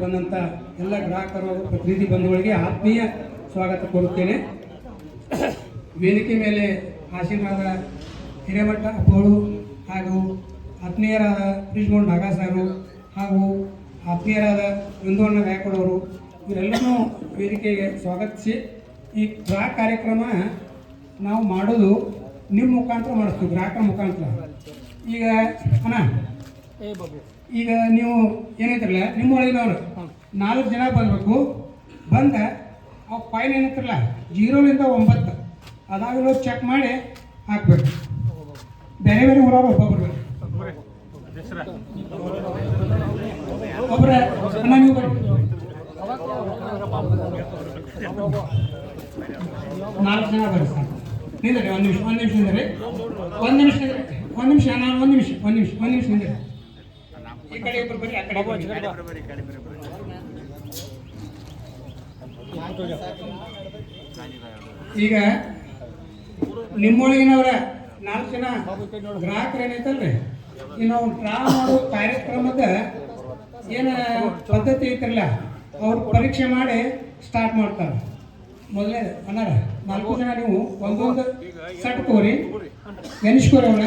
ಬಂದಂಥ ಎಲ್ಲ ಗ್ರಾಹಕರು ಪ್ರತಿನಿಧಿ ಬಂಧುಗಳಿಗೆ ಆತ್ಮೀಯ ಸ್ವಾಗತ ಕೋರುತ್ತೇನೆ. ವೇದಿಕೆ ಮೇಲೆ ಆಶೀರ್ವಾದ ಹಿರೇಮಠ ಅಪ್ಪಗಳು ಹಾಗೂ ಆತ್ಮೀಯರಾದ ಬ್ರಿಜ್ಮೋಹನ್ ಢಾಗಾ ಸಾರು ಹಾಗೂ ಆತ್ಮೀಯರಾದ ವೃಂದವಣ್ಣ ಗಾಯಕಡವರು ಇವರೆಲ್ಲರೂ ವೇದಿಕೆಗೆ ಸ್ವಾಗತಿಸಿ ಈ ಗ್ರಾಹಕ ಕಾರ್ಯಕ್ರಮ ನಾವು ಮಾಡೋದು ನಿಮ್ಮ ಮುಖಾಂತರ ಮಾಡಿಸ್ತೀವಿ, ಗ್ರಾಹಕರ ಮುಖಾಂತರ. ಈಗ ಅಣ್ಣ, ಈಗ ನೀವು ಏನೈತ್ರಲ್ಲ ನಿಮ್ಮ ಒಳಗಿನವ್ರು 4 ಜನ ಬರಬೇಕು. ಬಂದ ಅವು ಫೈನ್ ಏನೈತ್ರಲ್ಲ 0ರಿಂದ 9 ಅದಾಗಲೂ ಚೆಕ್ ಮಾಡಿ ಹಾಕ್ಬೇಕು. ಬೇರೆ ಬೇರೆ ಊರವ್ರು ಒಬ್ಬೊಬ್ರು ಒಬ್ಬರ ಅಣ್ಣ ನೀವು ಬರ್ರಿ. 4 ಜನ ಬರ್ರಿ ಸರ್. ನಿಂದ್ರಿ ಒಂದು ನಿಮಿಷ ನಿಂದ್ರಿ. ನಾನು ಒಂದು ನಿಮಿಷ ನಿಂದ್ರಿ. ಈ ಕಡೆ ಇಬ್ಬರು ಬರ್ರಿ, ಆ ಕಡೆ ಈಗ ನಿಮ್ಮೊಳಗಿನವರ 4 ಜನ ಗ್ರಾಹಕರು ಏನೈತಲ್ರಿ, ಈ ನಾವು ಡ್ರಾ ಮಾಡೋ ಕಾರ್ಯಕ್ರಮದ ಏನು ಪದ್ಧತಿ ಐತಿರಲ್ಲ ಅವ್ರು ಪರೀಕ್ಷೆ ಮಾಡಿ ಸ್ಟಾರ್ಟ್ ಮಾಡ್ತಾರೆ. ಮೊದಲೇ ಅನ್ನಾರ 4 ಜನ ನೀವು ಒಂದೊಂದು ಸೆಟ್ ತಗೋರಿ, ಎನಿಸ್ಕೋರಿ. ಅವನ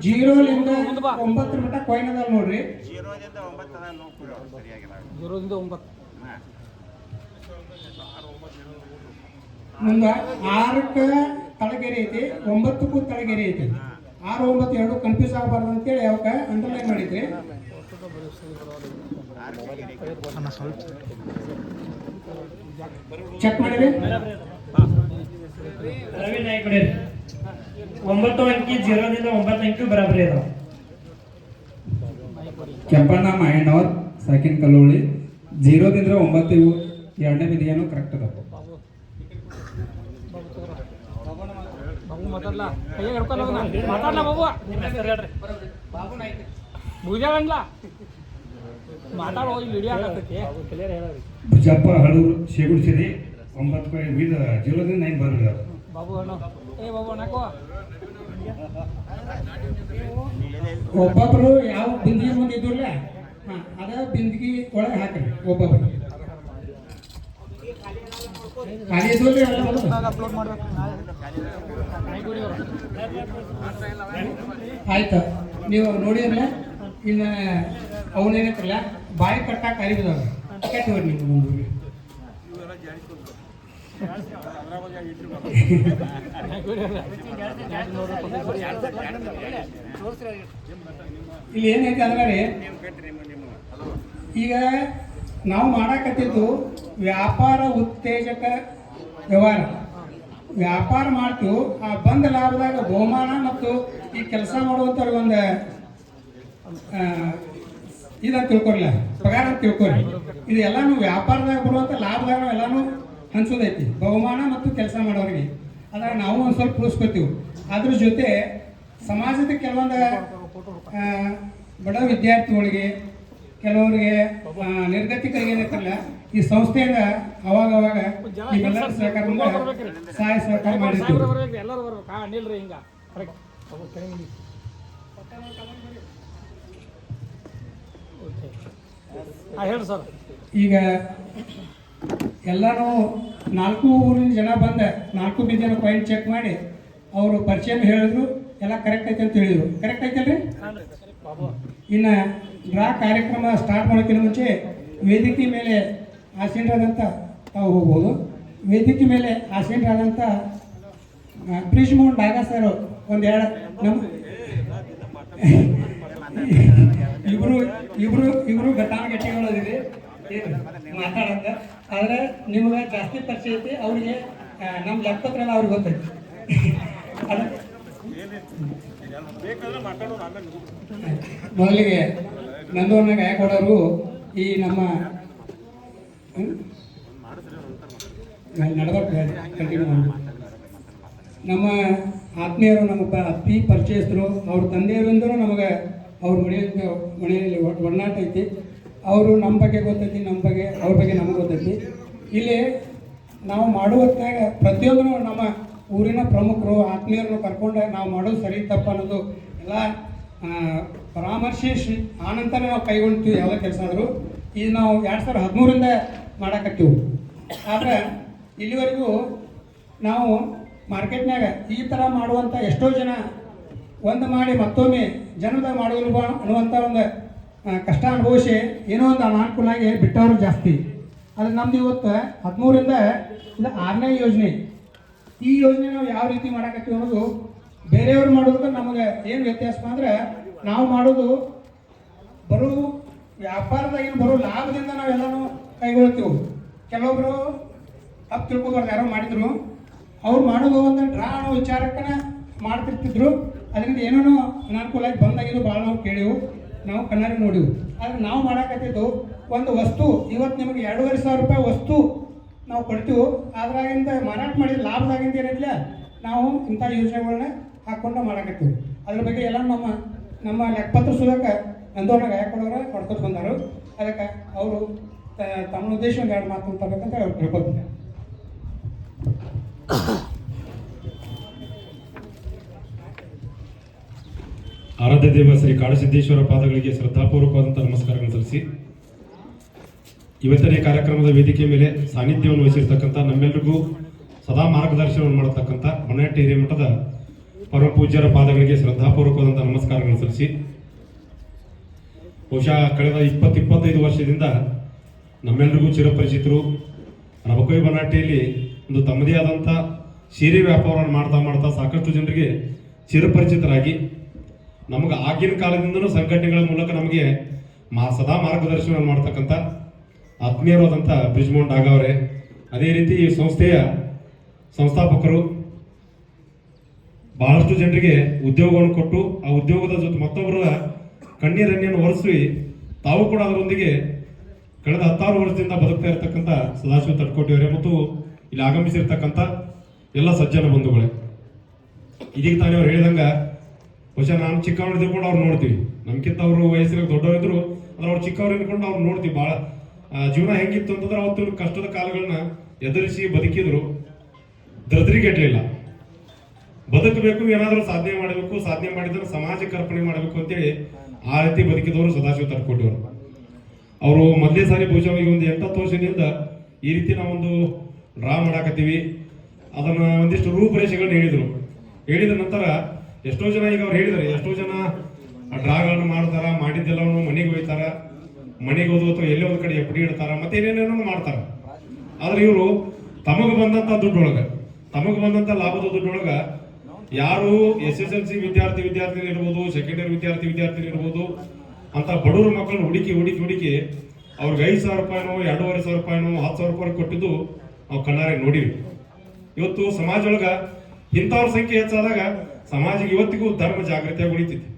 0ರಿಂದ 9 ಮಟ್ಟ ಕಾಯಿನ್ ಅದಾವ ನೋಡ್ರಿ. 0ರಿಂದ 9 ಮುಂದೆ 6ಕ್ಕೆ ತಳಗೆರೆ ಐತಿ, 9ಕ್ಕೂ ತಳಗೆರೆ ಐತಿ. 6, 9 ಎರಡು ಕನ್ಫ್ಯೂಸ್ ಆಗಬಾರ್ದು ಅಂತೇಳಿ ಅವಕ್ಕೆ ಅಂಡರ್ಲೈನ್ ಮಾಡಿದ್ರಿ. ಚೆಕ್ ಮಾಡಿರಿ. ರವಿ ನಾಯ್ಕ 9 ಅಂಕಿ 0ರಿಂದ 9 ಅಂಕಿ ಬರಾಬರಿ ಅದಾವ. ಕೆಂಪಣ್ಣ ಮಾಯಣ್ಣವ್ರ ಸೆಕೆಂಡ್ ಕಲ್ಲೋಳಿ 0ರಿಂದ 9 ಇವು ಎರಡನೇ ವಿಧಿಯನ್ನು ಕರೆಕ್ಟ್ ಅದ. ಭುಜಪ್ಪ ಹಳೂರು ಶೇಗುಡ್ಸಿರಿ 0ರಿಂದ 9 ಬರೋದು. ಒಬ್ಬೊಬ್ರು ಯಾವ ಬಿಂದಿಗೆ ಮುಂದೆ ಇದ್ರಲ್ಲ ಅದ ಬಿಂದಿಗೆ ಒಳಗೆ ಹಾಕ್ರಿ. ಒಬ್ಬೊಬ್ರು ಖಾಲಿ ಇದ್ರಿ ಆಯ್ತು. ನೀವು ನೋಡಿರಲ್ಲ ಇನ್ನು ಅವನೇನೈತ್ರಲ್ಲ ಬಾಯಿ ಕಟ್ಟಾಕ ಅರಿಬಿದವ ಕೆಟ್ಟವ್ರಿ ನೀವು ಮುಂದೆ. ಇಲ್ಲಿ ಏನೈತೆ ಅಂದ್ರೆ ರೀ, ಈಗ ನಾವು ಮಾಡಾಕತ್ತಿದ್ದು ವ್ಯಾಪಾರ ಉತ್ತೇಜಕ ವ್ಯವಹಾರ. ವ್ಯಾಪಾರ ಮಾಡ್ತೀವಿ, ಆ ಬಂದ ಲಾಭದಾಗ ಬಹುಮಾನ ಮತ್ತು ಈ ಕೆಲಸ ಮಾಡುವಂಥವ್ರಿಗೆ ಒಂದು ಇದಂತ ತಿಳ್ಕೊರ್ಲ, ಪಗಾರ ಅಂತ ತಿಳ್ಕೊರಿ. ಇದು ಎಲ್ಲಾನು ವ್ಯಾಪಾರದಾಗ ಬರುವಂಥ ಲಾಭದಾಗ ಎಲ್ಲಾನು ಹಂಚೋದೈತಿ, ಬಹುಮಾನ ಮತ್ತು ಕೆಲಸ ಮಾಡೋರಿಗೆ. ಅದಾಗ ನಾವು ಒಂದು ಸ್ವಲ್ಪ ಉಳಿಸ್ಕೊತೀವಿ. ಅದ್ರ ಜೊತೆ ಸಮಾಜದ ಕೆಲವೊಂದು ಬಡ ವಿದ್ಯಾರ್ಥಿಗಳಿಗೆ, ಕೆಲವರಿಗೆ ನಿರ್ಗತಿಕರಿಗೆ ಏನೈತಲ್ಲ ಈ ಸಂಸ್ಥೆಯಿಂದ ಅವಾಗ ಈಗೆಲ್ಲರ ಸಹಕಾರದಿಂದ ಸಹಾಯ ಸಹಕಾರ ಮಾಡಿರ್ತೀವಿ. ಈಗ ಎಲ್ಲಾನು 4 ಊರಿನ ಜನ ಬಂದ 4 ಜನ ಪಾಯಿಂಟ್ ಚೆಕ್ ಮಾಡಿ ಅವರು ಪರಿಚಯ ಹೇಳಿದ್ರು, ಎಲ್ಲ ಕರೆಕ್ಟ್ ಐತೆ ಅಂತ ಹೇಳಿದ್ರು. ಕರೆಕ್ಟ್ ಐತಲ್ರಿ? ಇನ್ನು ಡ್ರಾ ಕಾರ್ಯಕ್ರಮ ಸ್ಟಾರ್ಟ್ ಮಾಡೋಕ್ಕಿಂತ ಮುಂಚೆ ವೇದಿಕೆ ಮೇಲೆ ಆಸೀನರಾದಂಥ ತಾವು ಹೋಗ್ಬೋದು. ವೇದಿಕೆ ಮೇಲೆ ಆಸೀನರಾದಂಥ ಬ್ರಿಜ್ಮೋಹನ್ ಢಾಗಾ ಸರ್ ಒಂದೆರಡು ನಮ್ಮ ಇಬ್ರು ಘಟಾನುಘಟಿಗಳದಿದೆ ಮಾತಾಡಂತ. ಆದರೆ ನಿಮ್ಗೆ ಜಾಸ್ತಿ ಪರಿಚಯ ಐತಿ, ಅವ್ರಿಗೆ ನಮ್ಮ ಲೆಕ್ಕಪತ್ರ ಅವ್ರಿಗೆ ಗೊತ್ತೈತಿ. ಮೊದಲಿಗೆ ನಂದವಣ್ಣ ಗಾಯಕಡವರು ಈ ನಮ್ಮ ಕಂಟಿನ್ಯೂ ಮಾಡಿ ನಮ್ಮ ಆತ್ಮೀಯರು, ನಮ್ಮ ಅಪ್ಪಿ ಪರಿಚಯಸ್ಥರು, ಅವ್ರ ತಂದೆಯವರಿಂದಲೂ ನಮಗೆ ಅವ್ರ ಮನೆಯಲ್ಲಿ ಒಡನಾಟ ಐತಿ. ಅವರು ನಮ್ಮ ಬಗ್ಗೆ ಗೊತ್ತೈತಿ, ನಮ್ಮ ಬಗ್ಗೆ ಅವ್ರ ಬಗ್ಗೆ ನಮಗೆ ಗೊತ್ತೈತಿ. ಇಲ್ಲಿ ನಾವು ಮಾಡುವಂತಾಗ ಪ್ರತಿಯೊಂದು ನಮ್ಮ ಊರಿನ ಪ್ರಮುಖರು ಆತ್ಮೀಯರನ್ನು ಕರ್ಕೊಂಡು ನಾವು ಮಾಡೋದು ಸರಿ ತಪ್ಪ ಅನ್ನೋದು ಎಲ್ಲ ಪರಾಮರ್ಶಿಸಿ ಆನಂತರ ನಾವು ಕೈಗೊಳ್ತೀವಿ ಯಾವುದೇ ಕೆಲಸ ಆದರೂ. ಇದು ನಾವು 2013ರಿಂದ ಮಾಡಕತ್ತೀವಿ. ಆದ್ರೆ ಇಲ್ಲಿವರೆಗೂ ನಾವು ಮಾರ್ಕೆಟ್ನಾಗ ಈ ಥರ ಮಾಡುವಂಥ ಎಷ್ಟೋ ಜನ ಒಂದು ಮಾಡಿ ಮತ್ತೊಮ್ಮೆ ಜನದಾಗ ಮಾಡೋದಿಲ್ವ ಅನ್ನುವಂಥ ಒಂದು ಕಷ್ಟ ಅನುಭವಿಸಿ ಏನೋ ಒಂದು ಅನಾನುಕೂಲ ಆಗಿ ಬಿಟ್ಟವರು ಜಾಸ್ತಿ. ಆದರೆ ನಮ್ದು ಇವತ್ತು 13ರಿಂದ ಇದು 6ನೇ ಯೋಜನೆ. ಈ ಯೋಜನೆ ನಾವು ಯಾವ ರೀತಿ ಮಾಡಕತ್ತೀವಿ ಅನ್ನೋದು ಬೇರೆಯವ್ರು ಮಾಡೋದಕ್ಕೆ ನಮಗೆ ಏನು ವ್ಯತ್ಯಾಸ ಅಂದ್ರೆ ನಾವು ಮಾಡೋದು ಬರೋ ವ್ಯಾಪಾರದಾಗಿನ ಬರೋ ಲಾಭದಿಂದ ನಾವೆಲ್ಲನೂ ಕೈಗೊಳ್ತೀವಿ. ಕೆಲವೊಬ್ಬರು ತಪ್ಪು ತಿಳ್ಕೊಬಾರ್ದು, ಯಾರೋ ಮಾಡಿದ್ರು ಅವ್ರು ಮಾಡೋದು ಒಂದು ಡ್ರಾ ಅನ್ನೋ ವಿಚಾರಕ್ಕನ ಮಾಡ್ತಿರ್ತಿದ್ರು. ಅದರಿಂದ ಏನೇನೋ ಅನಾನುಕೂಲ ಬಂದಾಗಿದ್ದು ಭಾಳ ನಾವು ಕೇಳಿವು, ನಾವು ಕಣ್ಣಾರೆ ನೋಡಿವು. ಆದರೆ ನಾವು ಮಾಡಕತ್ತಿದ್ದು ಒಂದು ವಸ್ತು ಇವತ್ತು ನಿಮಗೆ 2,500 ರೂಪಾಯಿ ವಸ್ತು ನಾವು ಕೊಡ್ತೀವಿ. ಅದ್ರಾಗಿಂದ ಮಾರಾಟ ಮಾಡಿದ ಲಾಭದಾಗಿಂದ ಏನಿಲ್ಲ ನಾವು ಇಂಥ ಯೋಜನೆಗಳನ್ನ ಹಾಕ್ಕೊಂಡು ಮಾಡಕತ್ತೀವಿ. ಅದ್ರ ಬಗ್ಗೆ ಎಲ್ಲ ನಮ್ಮ ಲೆಕ್ಕಪತ್ರ ಸುಧಾಕ ನಂದೋಣ ಗಾಯಕಡವ್ರ ಮಾಡ್ಕೊತ ಬಂದರು. ಅದಕ್ಕೆ ಅವರು ತಮ್ಮ ಉದ್ದೇಶ ಒಂದು 2 ಮಾತು ತಗೋಬೇಕಂತ ಅವ್ರು ತಿಳ್ಕೊತೀನಿ. ಆರಾಧ್ಯ ದೇವ ಶ್ರೀ ಕಾಡಸಿದ್ದೇಶ್ವರ ಪಾದಗಳಿಗೆ ಶ್ರದ್ಧಾಪೂರ್ವಕವಾದಂಥ ನಮಸ್ಕಾರಗಳನ್ನು ಸಲ್ಲಿಸಿ ಇವತ್ತನೇ ಕಾರ್ಯಕ್ರಮದ ವೇದಿಕೆ ಮೇಲೆ ಸಾನ್ನಿಧ್ಯವನ್ನು ವಹಿಸಿರ್ತಕ್ಕಂಥ ನಮ್ಮೆಲ್ಲರಿಗೂ ಸದಾ ಮಾರ್ಗದರ್ಶನವನ್ನು ಮಾಡತಕ್ಕಂಥ ಬನಹಟ್ಟಿ ಹಿರೇಮಠದ ಪರಮ ಪೂಜ್ಯರ ಪಾದಗಳಿಗೆ ಶ್ರದ್ಧಾಪೂರ್ವಕವಾದಂಥ ನಮಸ್ಕಾರಗಳನ್ನು ಸಲ್ಲಿಸಿ ಬಹುಶಃ ಕಳೆದ 20-25 ವರ್ಷದಿಂದ ನಮ್ಮೆಲ್ಲರಿಗೂ ಚಿರಪರಿಚಿತರು ರಬಕವಿ ಬನಹಟ್ಟಿಯಲ್ಲಿ ಒಂದು ತಮ್ಮದೇ ಆದಂಥ ಸೀರೆ ವ್ಯಾಪಾರವನ್ನು ಮಾಡ್ತಾ ಸಾಕಷ್ಟು ಜನರಿಗೆ ಚಿರಪರಿಚಿತರಾಗಿ ನಮಗೆ ಆಗಿನ ಕಾಲದಿಂದನೂ ಸಂಘಟನೆಗಳ ಮೂಲಕ ನಮಗೆ ಸದಾ ಮಾರ್ಗದರ್ಶನ ಮಾಡ್ತಕ್ಕಂಥ ಆತ್ಮೀಯರಾದಂಥ ಬ್ರಿಜ್ಮೋಹನ್ ಡಾಗ ಅವರೇ, ಅದೇ ರೀತಿ ಈ ಸಂಸ್ಥೆಯ ಸಂಸ್ಥಾಪಕರು ಬಹಳಷ್ಟು ಜನರಿಗೆ ಉದ್ಯೋಗವನ್ನು ಕೊಟ್ಟು ಆ ಉದ್ಯೋಗದ ಜೊತೆ ಮತ್ತೊಬ್ಬರ ಕಣ್ಣೀರನ್ನೇನು ಒರೆಸಿ ತಾವು ಕೂಡ ಅದರೊಂದಿಗೆ ಕಳೆದ 16 ವರ್ಷದಿಂದ ಬದುಕ್ತಾ ಇರತಕ್ಕಂಥ ಸದಾಶಿವ ತಟ್ಕೋಟಿಯವರೇ ಮತ್ತು ಇಲ್ಲಿ ಆಗಮಿಸಿರ್ತಕ್ಕಂಥ ಎಲ್ಲ ಸಜ್ಜನ ಬಂಧುಗಳೇ, ಇದೀಗ ತಾನೇ ಅವ್ರು ಹೇಳಿದಂಗ ಬಹುಶಃ ನಾನು ಚಿಕ್ಕವ್ರು ಇದ್ಕೊಂಡು ಅವ್ರು ನೋಡ್ತೀವಿ, ನಮ್ಗಿಂತ ಅವರು ವಯಸ್ಸಿನ ದೊಡ್ಡವರಿದ್ರು ಅಂದ್ರೆ ಅವ್ರು ಚಿಕ್ಕವ್ರು ಇದ್ಕೊಂಡು ಅವ್ರು ನೋಡ್ತೀವಿ. ಭಾಳ ಜೀವನ ಹೆಂಗಿತ್ತು ಅಂತಂದ್ರೆ ಅವತ್ತು ಕಷ್ಟದ ಕಾಲಗಳನ್ನ ಎದುರಿಸಿ ಬದುಕಿದ್ರು, ದ್ರದ್ರಿಗೆಡ್ಲಿಲ್ಲ. ಬದುಕಬೇಕು, ಏನಾದರೂ ಸಾಧನೆ ಮಾಡಬೇಕು, ಸಾಧನೆ ಮಾಡಿದ್ರೆ ಸಮಾಜಕ್ಕೆ ಅರ್ಪಣೆ ಮಾಡಬೇಕು ಅಂತೇಳಿ ಆ ರೀತಿ ಬದುಕಿದವರು ಸದಾಶಿವ ತಟ್ಕೋಟಿಯವರು. ಅವರು ಮೊದಲೇ ಸಾರಿ ಬಹುಶಃ ಈಗ ಒಂದು 8-10 ವರ್ಷದಿಂದ ಈ ರೀತಿ ನಾವೊಂದು ಡ್ರಾ ಮಾಡಾಕತ್ತೀವಿ. ಅದನ್ನ ಒಂದಿಷ್ಟು ರೂಪರೇಷೆಗಳನ್ನ ಹೇಳಿದ ನಂತರ ಎಷ್ಟೋ ಜನ ಈಗ ಅವ್ರು ಹೇಳಿದ್ದಾರೆ, ಎಷ್ಟೋ ಜನ ಡ್ರಾಗಳನ್ನು ಮಾಡ್ತಾರ, ಮಾಡಿದ್ದೆಲ್ಲವನ್ನು ಮನೆಗೆ ಹೋಗ್ತಾರ, ಮನೆಗೆ ಹೋದ ಅಥವಾ ಎಲ್ಲೇ ಒಂದು ಕಡೆ ಎಫ್ಡಿ ಇಡ್ತಾರ, ಮತ್ತೆ ಏನೇನೇನೋ ಮಾಡ್ತಾರ. ಆದ್ರೆ ಇವರು ತಮಗೆ ಬಂದಂತ ದುಡ್ಡೊಳಗ, ತಮಗೆ ಬಂದಂತ ಲಾಭದ ದುಡ್ಡೊಳಗ ಯಾರು SSLC ವಿದ್ಯಾರ್ಥಿ ಇರ್ಬೋದು, ಸೆಕೆಂಡ್ ಇಯರ್ ವಿದ್ಯಾರ್ಥಿ ಇರ್ಬೋದು ಅಂತ ಬಡವ್ರ ಮಕ್ಕಳನ್ನ ಹುಡುಕಿ ಅವ್ರಿಗೆ 5,000 ರೂಪಾಯಿನೋ 2,500 ರೂಪಾಯಿನೋ 10,000 ರೂಪಾಯಿ ಕೊಟ್ಟಿದ್ದು ನಾವು ಕಣ್ಣಾರೆ ನೋಡಿವಿ. ಇವತ್ತು ಸಮಾಜದೊಳಗ ಇಂಥವ್ರ ಸಂಖ್ಯೆ ಹೆಚ್ಚಾದಾಗ ಸಮಾಜಕ್ಕೆ ಇವತ್ತಿಗೂ ಧರ್ಮ ಜಾಗೃತಿಯಾಗಿ ಉಳಿತೈತಿ.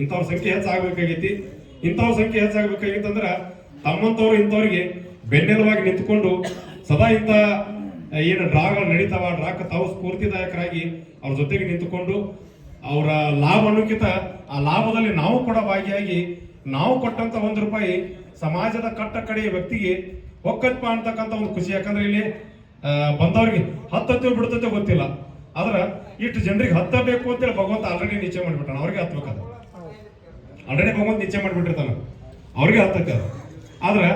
ಇಂಥವ್ರ ಸಂಖ್ಯೆ ಹೆಚ್ಚಾಗಬೇಕಾಗೈತಿ. ಇಂಥವ್ರ ಸಂಖ್ಯೆ ಹೆಚ್ಚಾಗಬೇಕಾಗಿತ್ತಂದ್ರೆ ತಮ್ಮಂಥವ್ರು ಇಂಥವ್ರಿಗೆ ಬೆನ್ನೆಲುವಾಗಿ ನಿಂತ್ಕೊಂಡು ಸದಾ ಇಂಥ ಏನು ಡ್ರಾಗಳು ನಡೀತಾವ, ಡ್ರಾಕ್ ತಾವು ಸ್ಫೂರ್ತಿದಾಯಕರಾಗಿ ಅವ್ರ ಜೊತೆಗೆ ನಿಂತುಕೊಂಡು ಅವರ ಲಾಭ ಅನ್ನೋಕ್ಕಿಂತ ಆ ಲಾಭದಲ್ಲಿ ನಾವು ಕೂಡ ಭಾಗಿಯಾಗಿ ನಾವು ಕೊಟ್ಟಂತ 1 ರೂಪಾಯಿ ಸಮಾಜದ ಕಟ್ಟ ಕಡೆಯ ವ್ಯಕ್ತಿಗೆ ಒಕ್ಕತ್ಪ ಅಂತಕ್ಕಂಥ ಒಂದು ಖುಷಿ. ಯಾಕಂದ್ರೆ ಇಲ್ಲಿ ಬಂದವ್ರಿಗೆ ಹತ್ತತ್ತೋ ಬಿಡ್ತೋ ಗೊತ್ತಿಲ್ಲ, ಆದ್ರೆ ಇಷ್ಟು ಜನರಿಗೆ ಹತ್ತಬೇಕು ಅಂತೇಳಿ ಭಗವಂತ ಆಲ್ರೆಡಿ ನಿಶ್ಚಯ ಮಾಡಿಬಿಟ್ಟಾನ. ಅವ್ರಿಗೆ ಹತ್ಬೇಕಾದ ಆಲ್ರೆಡಿ ಭಗವಂತ ನಿಶ್ಚಯ ಮಾಡಿಬಿಟ್ಟಿರ್ತಾನ, ಅವ್ರಿಗೆ ಹತ್ತತ್ತೆ ಅದು. ಆದ್ರೆ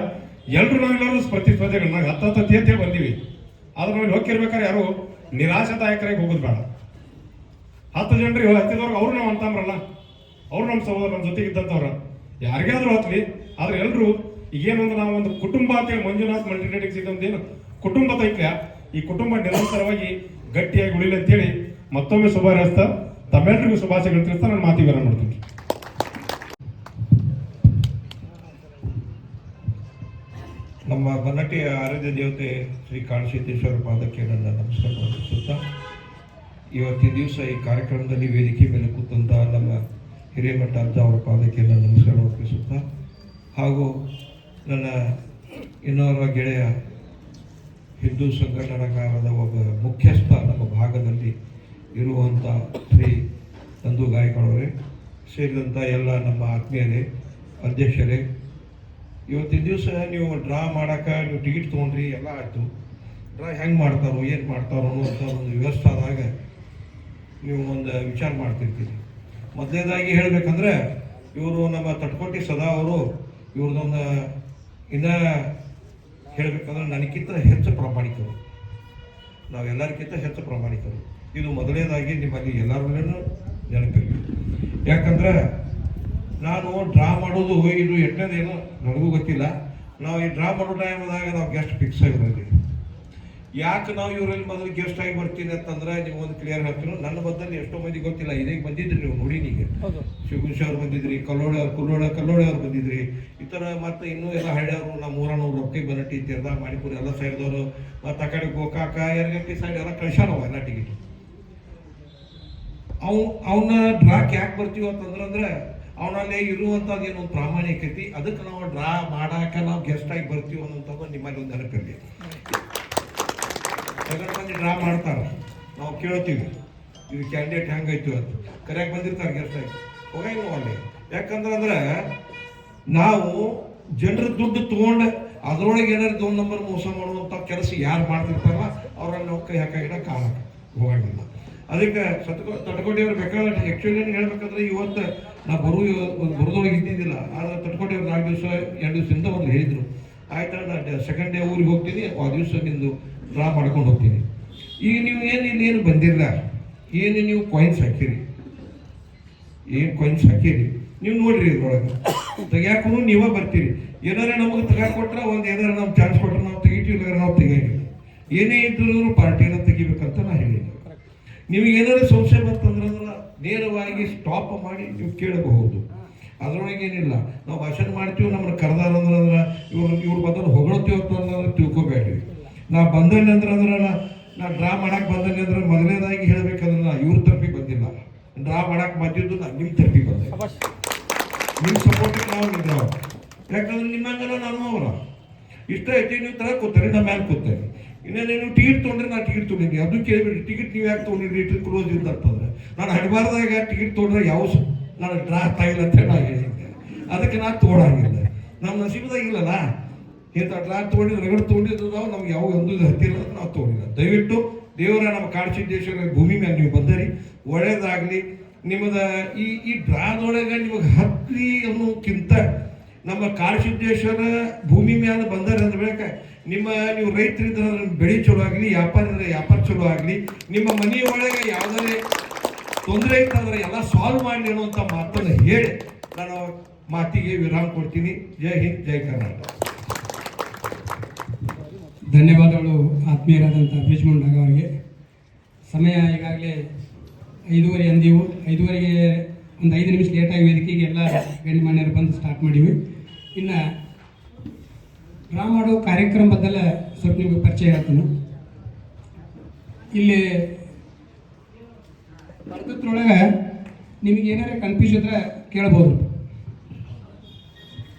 ನಾವೆಲ್ಲರೂ ಸ್ಪರ್ಧಿಸ್ಪರ್ಧೆಗಳು ನಾವು ಹತ್ತತ್ತಿ ಅಂತ ಹೇಳಿ ಬಂದೀವಿ. ಆದ್ರೆ ನಾವು ಹೋಗಿರ್ಬೇಕಾದ್ರೆ ಯಾರು ನಿರಾಶಾದಾಯಕರಾಗಿ ಹೋಗೋದು ಬೇಡ. 10 ಜನರಿಗೆ ಹತ್ತಿದವ್ರಿಗೆ ಅವ್ರು ನಾವು ಅಂತಂಬ್ರಲ್ಲ, ಅವ್ರು ನಮ್ಮ ಸಹೋದರ, ನಮ್ಮ ಜೊತೆಗಿದ್ದಂಥವ್ರ ಯಾರಿಗಾದ್ರೂ ಹತ್ಲಿ. ಆದ್ರೆ ಎಲ್ರು ಈಗೇನೊಂದು ನಾವು ಒಂದು ಕುಟುಂಬ ಅಂತೇಳಿ ಮಂಜುನಾಥ್ ಮಲ್ಟಿಟ್ರೇಡಿಂಗ್ಸ್ ಇದೊಂದೇನು ಕುಟುಂಬ ತೈತ್ಯ, ಈ ಕುಟುಂಬ ನಿರಂತರವಾಗಿ ಗಟ್ಟಿಯಾಗಿ ಉಳಿಲಿ ಅಂತೇಳಿ ಮತ್ತೊಮ್ಮೆ ಶುಭ ಹಾರೈಸ್ತಾ ತಮ್ಮೆಲ್ಲರಿಗೂ ಶುಭಾಶಯಗಳು ತಿಳಿಸ್ತಾ ನಾನು ಮಾತಿಗೆ ಮಾಡ್ತೀನಿ. ನಮ್ಮ ಬನಹಟ್ಟಿಯ ಆರಾಧ್ಯ ದೇವತೆ ಶ್ರೀ ಕಾಡಸಿದ್ದೇಶ್ವರ ಪಾದಕ್ಕೆ ನನ್ನ ನಮಸ್ಕಾರ ಅರ್ಪಿಸುತ್ತಾ, ಇವತ್ತಿನ ದಿವಸ ಈ ಕಾರ್ಯಕ್ರಮದಲ್ಲಿ ವೇದಿಕೆ ಮೇಲೆ ಕೂತಂತ ನಮ್ಮ ಹಿರೇಮಠ ಅಜ್ಜ ಅವರ ಪಾದಕ್ಕೆ ನನ್ನ ನಮಸ್ಕಾರ ಅರ್ಪಿಸುತ್ತಾ, ಹಾಗೂ ನನ್ನ ಇನ್ನೋರ್ವ ಗೆಳೆಯ ಹಿಂದೂ ಸಂಘಟನಾಕಾರದ ಒಬ್ಬ ಮುಖ್ಯಸ್ಥ ನಮ್ಮ ಭಾಗದಲ್ಲಿ ಇರುವಂಥ ಶ್ರೀ ನಂದು ಗಾಯಕಳವರೇ ಸೇರಿದಂಥ ಎಲ್ಲ ನಮ್ಮ ಆತ್ಮೀಯರೇ, ಅಧ್ಯಕ್ಷರೇ, ಇವತ್ತಿನ ದಿವಸ ನೀವು ಡ್ರಾ ಮಾಡೋಕೆ ನೀವು ಟಿಕೆಟ್ ತೊಗೊಂಡ್ರಿ, ಎಲ್ಲ ಆಯಿತು. ಡ್ರಾ ಹೆಂಗೆ ಮಾಡ್ತಾರೋ ಏನು ಮಾಡ್ತಾರೋ ಅನ್ನೋಂಥ ಒಂದು ವ್ಯವಸ್ಥೆ ಆದಾಗ ನೀವು ಒಂದು ವಿಚಾರ ಮಾಡ್ತಿರ್ತೀರಿ. ಮೊದಲನೇದಾಗಿ ಹೇಳಬೇಕಂದ್ರೆ ಇವರು ನಮ್ಮ ತಟ್ಕೋಟಿ ಸದಾ ಅವರು ಇವ್ರದ್ದೊಂದು ಇನ್ನು ಹೇಳಬೇಕಂದ್ರೆ ನನಗಿಂತ ಹೆಚ್ಚು ಪ್ರಾಮಾಣಿಕರು, ನಾವೆಲ್ಲರಿಗಿಂತ ಹೆಚ್ಚು ಪ್ರಾಮಾಣಿಕರು. ಇದು ಮೊದಲನೇದಾಗಿ ನಿಮ್ಮಲ್ಲಿ ಎಲ್ಲರಲ್ಲೂ ನೆನಪಿರಲಿ. ಯಾಕಂದ್ರೆ ನಾನು ಡ್ರಾ ಮಾಡೋದು ಇದು ಎಟ್ಟನೇದೇನೋ ನನಗೂ ಗೊತ್ತಿಲ್ಲ. ನಾವು ಈ ಡ್ರಾ ಮಾಡೋ ಟೈಮ್ದಾಗ ನಾವು ಗೆಸ್ಟ್ ಫಿಕ್ಸ್ ಆಗಿರೋದು. ಯಾಕೆ ನಾವು ಇವರಲ್ಲಿ ಮೊದಲು ಗೆಸ್ಟ್ ಆಗಿ ಬರ್ತೀನಿ ಅಂತಂದ್ರೆ ನೀವು ಒಂದು ಕ್ಲಿಯರ್ ಹೇಳ್ತೀನಿ. ನನ್ನ ಬದ್ದಲ್ಲಿ ಎಷ್ಟೋ ಮಂದಿ ಗೊತ್ತಿಲ್ಲ, ಇದೇ ಬಂದಿದ್ರಿ ನೀವು ನೋಡಿ. ಈಗ ಶಿವಗುಂಶಿ ಅವ್ರು ಬಂದಿದ್ರಿ, ಕಲ್ಲೋಳೆ ಅವ್ರು ಬಂದಿದ್ರಿ, ಈ ಥರ ಮತ್ತು ಇನ್ನೂ ಎಲ್ಲ ಹಳ್ಳಿಯವರು ನಮ್ಮ ಊರನವ್ರು ರೊಕ್ಕಿ ಬನಟ್ಟಿ ತೀರ್ದ ಮಾಡಿಪುರ ಎಲ್ಲ ಸೈಡ್ದವರು ಮತ್ತು ಆ ಕಡೆ ಗೋಕಾಕ ಯರಗಟ್ಟಿ ಸೈಡ್ ಎಲ್ಲ ಕಳ್ಸ್ಯಾನವ ಎಲ್ಲ ಟಿಕೆಟ್. ಅವನ್ನ ಡ್ರಾಕ್ ಯಾಕೆ ಬರ್ತೀವಿ ಅಂತಂದ್ರೆ ಅವನಲ್ಲಿ ಇರುವಂಥದ್ದು ಏನೊಂದು ಪ್ರಾಮಾಣಿಕತೆ, ಅದಕ್ಕೆ ನಾವು ಡ್ರಾ ಮಾಡಾಕ ನಾವು ಗೆಸ್ಟ್ ಆಗಿ ಬರ್ತೀವಿ ಅನ್ನೋಂಥದ್ದು ನಿಮ್ಮಲ್ಲಿ ಒಂದು ನೆನಪಿರಲಿ. ಸಗಣ್ ಮಂದಿ ಡ್ರಾ ಮಾಡ್ತಾರೆ, ನಾವು ಕೇಳ್ತೀವಿ ಇದು ಕ್ಯಾಂಡಿಡೇಟ್ ಹೆಂಗೈತಿ ಅಂತ, ಕರೆಯಾಗಿ ಬಂದಿರ್ತಾರೆ ಗೆಸ್ಟ್ ಆಗಿ, ಹೋಗಂಗಿಲ್ಲ ಅಲ್ಲಿ. ಯಾಕಂದ್ರೆ ನಾವು ಜನರ ದುಡ್ಡು ತೊಗೊಂಡು ಅದರೊಳಗೆ ಏನಾದ್ರು ಒಂದು ನಂಬರ್ ಮೋಸ ಮಾಡುವಂಥ ಕೆಲಸ ಯಾರು ಮಾಡ್ತಿರ್ತಾರಲ್ಲ ಅವ್ರನ್ನ ನಾವು ಕೈ ಹಾಕಿಡ ಕಾಲಕ್ಕೆ ಹೋಗಂಗಿಲ್ಲ. ಅದಕ್ಕೆ ತಟಕೋಟಿಯವ್ರು ಬೇಕಾದ್ರೆ ಆ್ಯಕ್ಚುಲಿ ಹೇಳ್ಬೇಕಂದ್ರೆ ಇವತ್ತು ನಾವು ಬರೋದೊಳಗೆ ಇದ್ದಿದ್ದಿಲ್ಲ, ಆದರೆ ತಟಕೋಟಿಯವ್ರು 4 ದಿವಸ 2 ದಿವಸದಿಂದ ಒಂದು ಹೇಳಿದರು, ಆಯ್ತು ನಾನು ಸೆಕೆಂಡ್ ಡೇ ಊರಿಗೆ ಹೋಗ್ತೀನಿ, ಆ ದಿವಸ ನಿಂದು ಡ್ರಾ ಮಾಡ್ಕೊಂಡು ಹೋಗ್ತೀನಿ. ಈಗ ನೀವು ಏನು ಬಂದಿಲ್ಲ, ಏನು ನೀವು ಕಾಯಿನ್ಸ್ ಹಾಕಿರಿ, ಏನು ಕಾಯಿನ್ಸ್ ಹಾಕಿರಿ ನೀವು ನೋಡ್ರಿ, ಇದ್ರೊಳಗೆ ತೆಗಿಯಾಕೂ ನೀವೇ ಬರ್ತೀರಿ. ಏನಾರ ನಮಗೆ ತೆಗಿಯಾಕೊಟ್ರೆ ಒಂದು ಏನಾರ ನಾವು ಚಾನ್ಸ್ ಕೊಟ್ರೆ ನಾವು ತೆಗಿತೀವಿ, ನಾವು ತೆಗಿಯಂಗಿಲ್ಲ. ಏನೇ ಇದ್ರೂ ಪಾರ್ಟಿನ ತೆಗಿಬೇಕಂತ ನಾ ಹೇಳಿದ್ದೆ. ನಿಮಗೆ ಏನಾದ್ರು ಸಂಶಯ ಬಂತಂದ್ರೆ ನೇರವಾಗಿ ಸ್ಟಾಪ್ ಮಾಡಿ ನೀವು ಕೇಳಬಹುದು. ಅದರೊಳಗೆ ಏನಿಲ್ಲ, ನಾವು ಭಾಷಣ ಮಾಡ್ತೀವಿ, ನಮ್ಮನ್ನು ಕರೆದಾರಂದ್ರೆ ಇವ್ರು ಬಂದ್ರೆ ಹೊಗಳ್ತೀವಿ ಅಂತಂದ್ರೆ ತಿಳ್ಕೊಬೇಡ್ರಿ. ನಾ ಬಂದಲ್ಲಿ ಅಂದ್ರೆ ನಾ ಡ್ರಾ ಮಾಡಕ್ಕೆ ಬಂದಲ್ಲಿ ಅಂದ್ರೆ ಮೊದಲನೇದಾಗಿ ಹೇಳ್ಬೇಕಂದ್ರೆ ನಾ ಇವ್ರ ತರಫಿಗೆ ಬಂದಿಲ್ಲ, ಡ್ರಾ ಮಾಡಕ್ಕೆ ಬಂದಿದ್ದು ನಾ ನಿಮ್ಮ ತರಫಿಗೆ ಬಂದೆ. ನಿಮ್ಮ ಸಪೋರ್ಟಿಗೆ ನಾವು ನಿಂತಾವ. ಯಾಕಂದ್ರೆ ನಿಮ್ಮಂಗೆಲ್ಲ ನಾನು ಅವರ ಇಷ್ಟ ಐತಿ, ನೀವು ತರ ಕೂತಾರೆ, ನಮ್ಮ ಮ್ಯಾಲೆ ಕೂತಾರೆ. ಇನ್ನೇನು ನೀವು ಟಿಕೆಟ್ ತೊಗೊಂಡ್ರೆ ನಾ ಟಿಕೆಟ್ ತೊಗೊಂಡಿದ್ದೆ, ಅದು ಕೇಳಿಬಿಡಿ. ಟಿಕೆಟ್ ನೀವು ಯಾಕೆ ತೊಗೊಂಡಿದ್ರಿ, ಇಟ್ಟು ಕ್ಲೋಸ್ ಇಲ್ಲ ಅಂತಂದ್ರೆ ನಾನು ಹಡಬಾರ್ದಾಗ ಟಿಕೆಟ್ ತೊಗೊಂಡ್ರೆ ಯಾವ ನಾನು ಡ್ರಾ ಆಗ್ತಾಯಿಲ್ಲ ಅಂತ ನಾ ಹೇಳಿದ್ದೆ. ಅದಕ್ಕೆ ನಾನು ತೊಗೊಳಂಗಿಲ್ಲ, ನಮ್ಮ ನಸೀಬದಾಗಿಲ್ಲಲ್ಲ. ಇಂಥ ಡ್ರಾ ತೊಗೊಂಡಿದ್ದು ರಗಡ್ ತೊಗೊಂಡಿದ್ದು ನಮ್ಗೆ ಯಾವ ಒಂದು ಹತ್ತಿರ ನಾವು ತೊಗೊಂಡಿಲ್ಲ. ದಯವಿಟ್ಟು ದೇವರ ನಮ್ಮ ಕಾಡಸಿದ್ದೇಶ್ವರ ಭೂಮಿ ಮೇಲೆ ನೀವು ಬಂದರಿ, ಒಳ್ಳೇದಾಗಲಿ. ನಿಮ್ಮದ ಈ ಡ್ರಾದೊಳಗೆ ನಿಮಗೆ ಹತ್ಲಿ ಅನ್ನೋಕ್ಕಿಂತ ನಮ್ಮ ಕಾಡಸಿದ್ದೇಶ್ವರ ಭೂಮಿ ಮೇಲೆ ಬಂದರೆ ಅಂದ ಬಳಿಕ ನೀವು ರೈತರಿದ್ರೆ ಬೆಳೆ ಚಲೋ ಆಗಲಿ, ವ್ಯಾಪಾರ ಇದ್ರೆ ವ್ಯಾಪಾರ ಚಲೋ ಆಗಲಿ, ನಿಮ್ಮ ಮನೆಯೊಳಗೆ ಯಾವುದೇ ತೊಂದರೆ ಇತ್ತಂದ್ರೆ ಎಲ್ಲ ಸಾಲ್ವ್ ಮಾಡಲಿ ಅನ್ನುವಂಥ ಮಾತನ್ನು ಹೇಳಿ ನಾನು ಮಾತಿಗೆ ವಿರಾಮ ಕೊಡ್ತೀನಿ. ಜೈ ಹಿಂದ್, ಜೈ ಕರ್ನಾಟಕ. ಧನ್ಯವಾದಗಳು ಆತ್ಮೀಯರಾದಂಥ ಬ್ರಿಜ್ ಮುಂಡಾಗ ಅವರಿಗೆ. ಸಮಯ ಈಗಾಗಲೇ 5:15 ಅಂದೀವು. 5:15ಗೆ ಒಂದು 5 ನಿಮಿಷ ಲೇಟಾಗಿ ವೇದಿಕೆಗೆ ಎಲ್ಲ ಗಣ್ಯಮಾನ್ಯರು ಬಂದು ಸ್ಟಾರ್ಟ್ ಮಾಡೀವಿ. ಇನ್ನು ಡ್ರಾ ಮಾಡೋ ಕಾರ್ಯಕ್ರಮ ಬದಲ ಸ್ವಲ್ಪ ನಿಮಗೆ ಪರಿಚಯ ಹೇಳ್ತಾನೆ. ಇಲ್ಲಿ ಬರ್ದತ್ರೊಳಗೆ ನಿಮಗೆ ಏನಾರ ಕನ್ಫ್ಯೂಸ್ ಇದ್ರೆ ಕೇಳ್ಬೋದು.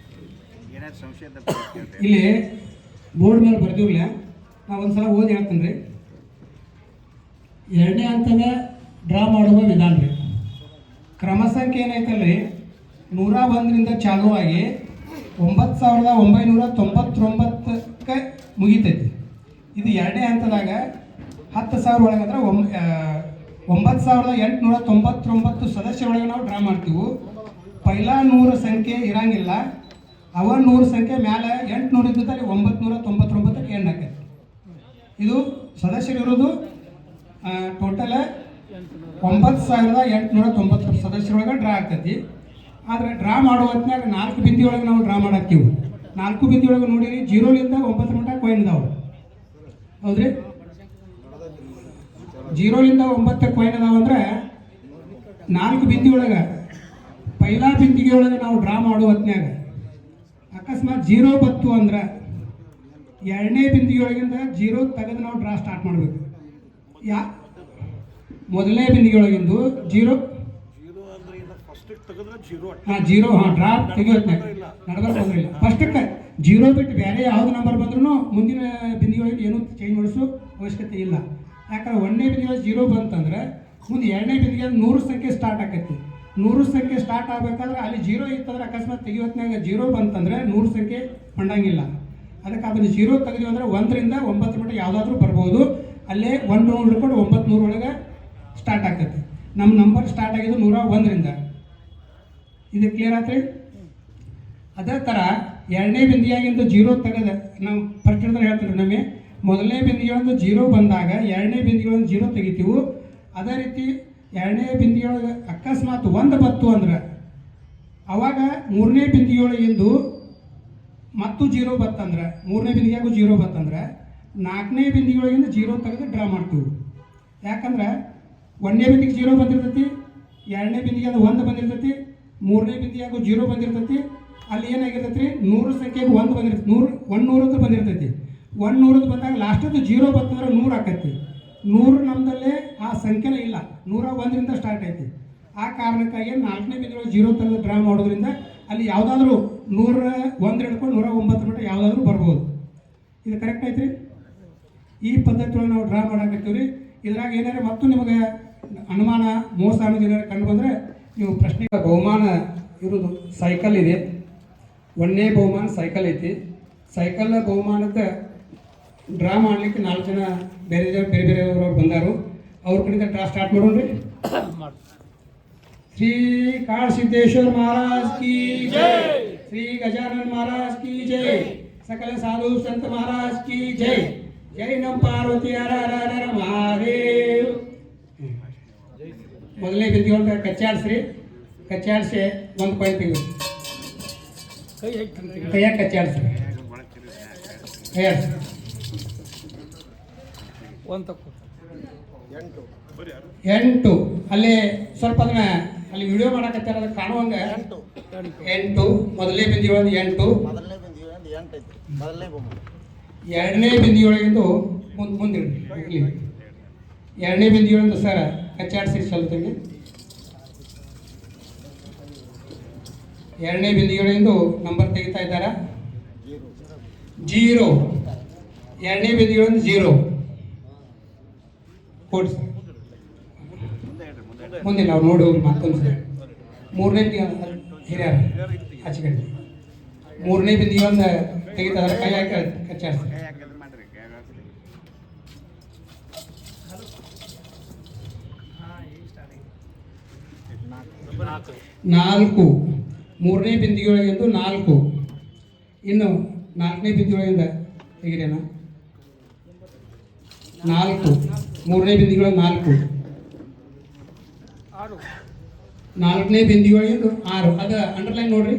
ಇಲ್ಲಿ ಬೋರ್ಡ್ ಮೇಲೆ ಬರ್ದಿವ್ಲ, ನಾವು ಒಂದ್ಸಲ ಓದಿ ಹೇಳ್ತೇನೆ ರೀ. 2ನೇ ಹಂತದ ಡ್ರಾ ಮಾಡುವ ವಿಧಾನ ರೀ. ಕ್ರಮ ಸಂಖ್ಯೆ ಏನೈತಲ್ರಿ 101ರಿಂದ ಚಾಲೂ ಆಗಿ 9,999ಕ್ಕೆ ಮುಗಿತೈತಿ. ಇದು 2ನೇ ಹಂತದಾಗ 10,000 ಒಳಗಂದ್ರೆ 9,899 ಸದಸ್ಯರೊಳಗೆ ನಾವು ಡ್ರಾ ಮಾಡ್ತೀವಿ. ಪೈಲಾ 100 ಸಂಖ್ಯೆ ಇರಂಗಿಲ್ಲ, ಅವ 100 ಸಂಖ್ಯೆ ಮ್ಯಾಲೆ 800 ಇದ್ದಲ್ಲಿ 999ಕ್ಕೆ ಎಂಡ್ ಆಕೈತಿ. ಇದು ಸದಸ್ಯರಿರೋದು ಟೋಟಲ್ 9,890 ಸದಸ್ಯರೊಳಗೆ ಡ್ರಾ ಆಗ್ತೈತಿ. ಆದರೆ ಡ್ರಾ ಮಾಡೋ ಹೊತ್ತಿನಾಗ 4 ಬಿಂದಿ ಒಳಗೆ ನಾವು ಡ್ರಾ ಮಾಡಾಕ್ತೀವಿ. 4 ಬಿಂದಿ ಒಳಗೆ ನೋಡಿರಿ 0ಲಿಂದ 9 ಮಟ್ಟ ಕಾಯಿನ್ ಇದಾವೆ, ಹೌದ್ರಿ? 0ಲಿಂದ 9 ಕಾಯಿನ್ ಅದಾವ ಅಂದ್ರೆ 4 ಬಿಂದಿ ಒಳಗೆ ಪೈಲಾ ಬಿಂದಿಗೆ ಒಳಗೆ ನಾವು ಡ್ರಾ ಮಾಡೋ ಹೊತ್ತಿನಾಗ ಅಕಸ್ಮಾತ್ 0 ಬತ್ತು ಅಂದ್ರೆ 2ನೇ ಬಿಂದಿಗೆ ಒಳಗಿಂದ 0 ತೆಗೆದು ನಾವು ಡ್ರಾ ಸ್ಟಾರ್ಟ್ ಮಾಡಬೇಕು. ಮೊದಲನೇ ಬಿಂದಿಗೆ ಒಳಗಿಂದು 0 ಡ್ರಾ ತೆಗಿಯೋತ್ನಾಗ ನಡ್ಬರ್ಕ್ ಬಂದ್ರಿಲ್ಲ. ಫಸ್ಟಕ್ಕೆ 0 ಬಿಟ್ಟು ಬೇರೆ ಯಾವ್ದು ನಂಬರ್ ಬಂದ್ರೂ ಮುಂದಿನ ಬಿಂದಿಗೆ ಏನೂ ಚೇಂಜ್ ಮಾಡಿಸೋ ಅವಶ್ಯಕತೆ ಇಲ್ಲ. ಯಾಕಂದ್ರೆ 1ನೇ ಬಿಂದಿಗೆ 0 ಬಂತಂದ್ರೆ ಮುಂದೆ 2ನೇ ಬಿಂದಿಗೆ 100 ಸಂಖ್ಯೆ ಸ್ಟಾರ್ಟ್ ಆಕೈತಿ. 100 ಸಂಖ್ಯೆ ಸ್ಟಾರ್ಟ್ ಆಗಬೇಕಾದ್ರೆ ಅಲ್ಲಿ 0 ಇತ್ತಂದ್ರೆ ಅಕಸ್ಮಾತ್ ತೆಗಿಯೋತ್ನಾಗ 0 ಬಂತಂದ್ರೆ 100 ಸಂಖ್ಯೆ ಹೊಂಡಂಗಿಲ್ಲ. ಅದಕ್ಕೆ ಅದನ್ನು 0 ತೆಗೆದು ಅಂದರೆ 1ರಿಂದ 9 ಮಟ್ಟ ಯಾವುದಾದ್ರೂ ಬರ್ಬೋದು. ಅಲ್ಲೇ 1 ಹಿಡ್ಕೊಂಡು 900 ಒಳಗೆ ಸ್ಟಾರ್ಟ್ ಆಗ್ತೈತಿ. ನಮ್ಮ ನಂಬರ್ ಸ್ಟಾರ್ಟ್ ಆಗಿದ್ದು 101ರಿಂದ. ಇದು ಕ್ಲಿಯರ್ ಆತ್ರಿ? ಅದೇ ಥರ ಎರಡನೇ ಬಿಂದಿಯಾಗಿಂದ ಜೀರೋ ತೆಗೆದ ನಾವು ಫಸ್ಟ್ ಹಿಡಿದ್ರೆ ಹೇಳ್ತೀವಿ ನಮಗೆ ಮೊದಲನೇ ಬಿಂದಿಗೆಯೊಳಗೆ ಜೀರೋ ಬಂದಾಗ ಎರಡನೇ ಬಿಂದಿಗೆಯೊಳಗೆ ಜೀರೋ ತೆಗಿತೀವಿ. ಅದೇ ರೀತಿ ಎರಡನೇ ಬಿಂದಿಗೆಯೊಳಗೆ ಅಕಸ್ಮಾತ್ ಒಂದು ಬತ್ತು ಅಂದ್ರೆ ಅವಾಗ ಮೂರನೇ ಬಿಂದಿಗೆಯೊಳಗಿಂದು ಮತ್ತು ಜೀರೋ ಬತ್ತಂದ್ರೆ ಮೂರನೇ ಬಿಂದಿಗೆಯಾಗೂ ಜೀರೋ ಬತ್ತಂದ್ರೆ ನಾಲ್ಕನೇ ಬಿಂದಿಗೆಯೊಳಗಿಂದ ಜೀರೋ ತೆಗೆದು ಡ್ರಾ ಮಾಡ್ತೀವಿ. ಯಾಕಂದ್ರೆ ಒಂದನೇ ಬಿಂದಿಗೆ ಜೀರೋ ಬಂದಿರ್ತೈತಿ, ಎರಡನೇ ಬಿಂದಿಗೆ ಅದು ಒಂದು ಬಂದಿರ್ತೈತಿ, ಮೂರನೇ ಬಿಂದಿಗೆಯಾಗೂ ಜೀರೋ ಬಂದಿರ್ತೈತಿ. ಅಲ್ಲಿ ಏನಾಗಿರ್ತೈತಿ ರೀ 100 ಸಂಖ್ಯೆಗೆ ಒಂದು ಬಂದಿರ್ತೈತಿ, 100 ಬಂದಿರ್ತೈತಿ. 100 ಬಂದಾಗ ಲಾಸ್ಟದ್ದು ಜೀರೋ ಬತ್ತಂದ್ರೆ 100 ಆಕೈತಿ. 100 ನಮ್ಮದಲ್ಲೇ ಆ ಸಂಖ್ಯೆನೇ ಇಲ್ಲ, 101ರಿಂದ ಸ್ಟಾರ್ಟ್ ಐತಿ. ಆ ಕಾರಣಕ್ಕಾಗಿ ನಾಲ್ಕನೇ ಬಿಂದಿಗೆ ಜೀರೋ ತೆಗೆದು ಡ್ರಾ ಮಾಡೋದ್ರಿಂದ ಅಲ್ಲಿ ಯಾವುದಾದ್ರೂ 101 ಹಿಡ್ಕೊಂಡು 109 ಮಟ್ಟ ಯಾವುದಾದ್ರೂ ಬರ್ಬೋದು. ಇದು ಕರೆಕ್ಟ್ ಐತ್ರಿ. ಈ ಪದ್ಧತಿಯೊಳಗೆ ನಾವು ಡ್ರಾ ಮಾಡಾಕತ್ತೀವಿ ರೀ. ಇದ್ರಾಗ ಏನಾರ ಮತ್ತು ನಿಮಗೆ ಅನುಮಾನ ಮೋಸ ಅನ್ನೋದು ಏನಾರು ಕಂಡು ಬಂದರೆ ನೀವು ಪ್ರಶ್ನೆ. ಬಹುಮಾನ ಇರೋದು ಸೈಕಲ್ ಇದೆ. ಒಂದನೇ ಬಹುಮಾನ ಸೈಕಲ್ ಐತಿ. ಸೈಕಲ್ ಬಹುಮಾನದ ಡ್ರಾ ಮಾಡಲಿಕ್ಕೆ 4 ಜನ ಬೇರೆ ಬೇರೆಯವರು ಬಂದಾರು. ಅವ್ರ ಕಡೆಯಿಂದ ಡ್ರಾ ಸ್ಟಾರ್ಟ್ ಮಾಡೋಣ್ರಿ. श्री कालसिद्धेश्वर महाराज की जय, श्री गजानन महाराज की जय, सकल साधु संत महाराज की जय. जय नम पार्वती हर हर हर महादेव. ಮೊದಲನೇ ಬಿಂದಿಗೆ ಕಚ್ಚಾಡಿಸ್ರಿ. ಕಚ್ಚಾಡಿಸಿ ಒಂದು ಪಾಯಿಂಟ್ ತೆಗೆದು ಕೈಯಾಗ ಕಚ್ಚಾಡಿಸ್ರಿ. ಕೈಯಾಡಿಸಿ 8. ಅಲ್ಲೇ ಸ್ವಲ್ಪ ಅದನ್ನ ಅಲ್ಲಿ ವಿಡಿಯೋ ಮಾಡಕತ್ತಾರ, ಅದಕ್ಕೆ ಕಾಣುವಂಗ 8. ಮೊದಲನೇ ಬಿಂದಿಗೆ 8. ಎರಡನೇ ಬಿಂದಿಗೆಯೊಳಗಿಂದು ಮುಂದೆ ಇರಲಿ. ಎರಡನೇ ಬಿಂದಿಗೆಯೊಳಗಿಂದು ಸರ್ ಕಚ್ಚಾಡಿಸಿ ಸ್ವಲ್ಪ. ಎರಡನೇ ಬಿಂದಿಗೆಯೊಳಗಿಂದು ನಂಬರ್ ತೆಗಿತಾ ಇದ್ದಾರ 0. ಎರಡನೇ ಬಿಂದಿಗೆಯೊಳಗಿಂದು 0 ಕೊಡ್ಸಿ. ಮುಂದೆ ನಾವು ನೋಡಿ ಹೋಗಿ ಮತ್ತೊಂದು ಸರಿ. ಮೂರನೇ ಹಿರಿಯರ ಆಚೆ ಕಡೆ ಮೂರನೇ ಬಿಂದಿಗೆ ಒಂದು ತೆಗಿತಾರೆ, ಕೈ ಹಾಕಿ ಕಚ್ಚಾಡಿಸಿ. 4. ಮೂರನೇ ಬಿಂದಿಗೆಯೊಳಗಿಂದು 4. ಇನ್ನು ನಾಲ್ಕನೇ ಬಿಂದಿಗೆಯೊಳಗಿಂದ ತೆಗಿರೇನ 4. ಮೂರನೇ ಬಿಂದಿಗೆಯೊಳಗೆ 4. ನಾಲ್ಕನೇ ಬಿಂದಿಗೆಯೊಳಗಿಂದು 6. ಅದು ಅಂಡರ್ಲೈನ್ ನೋಡ್ರಿ,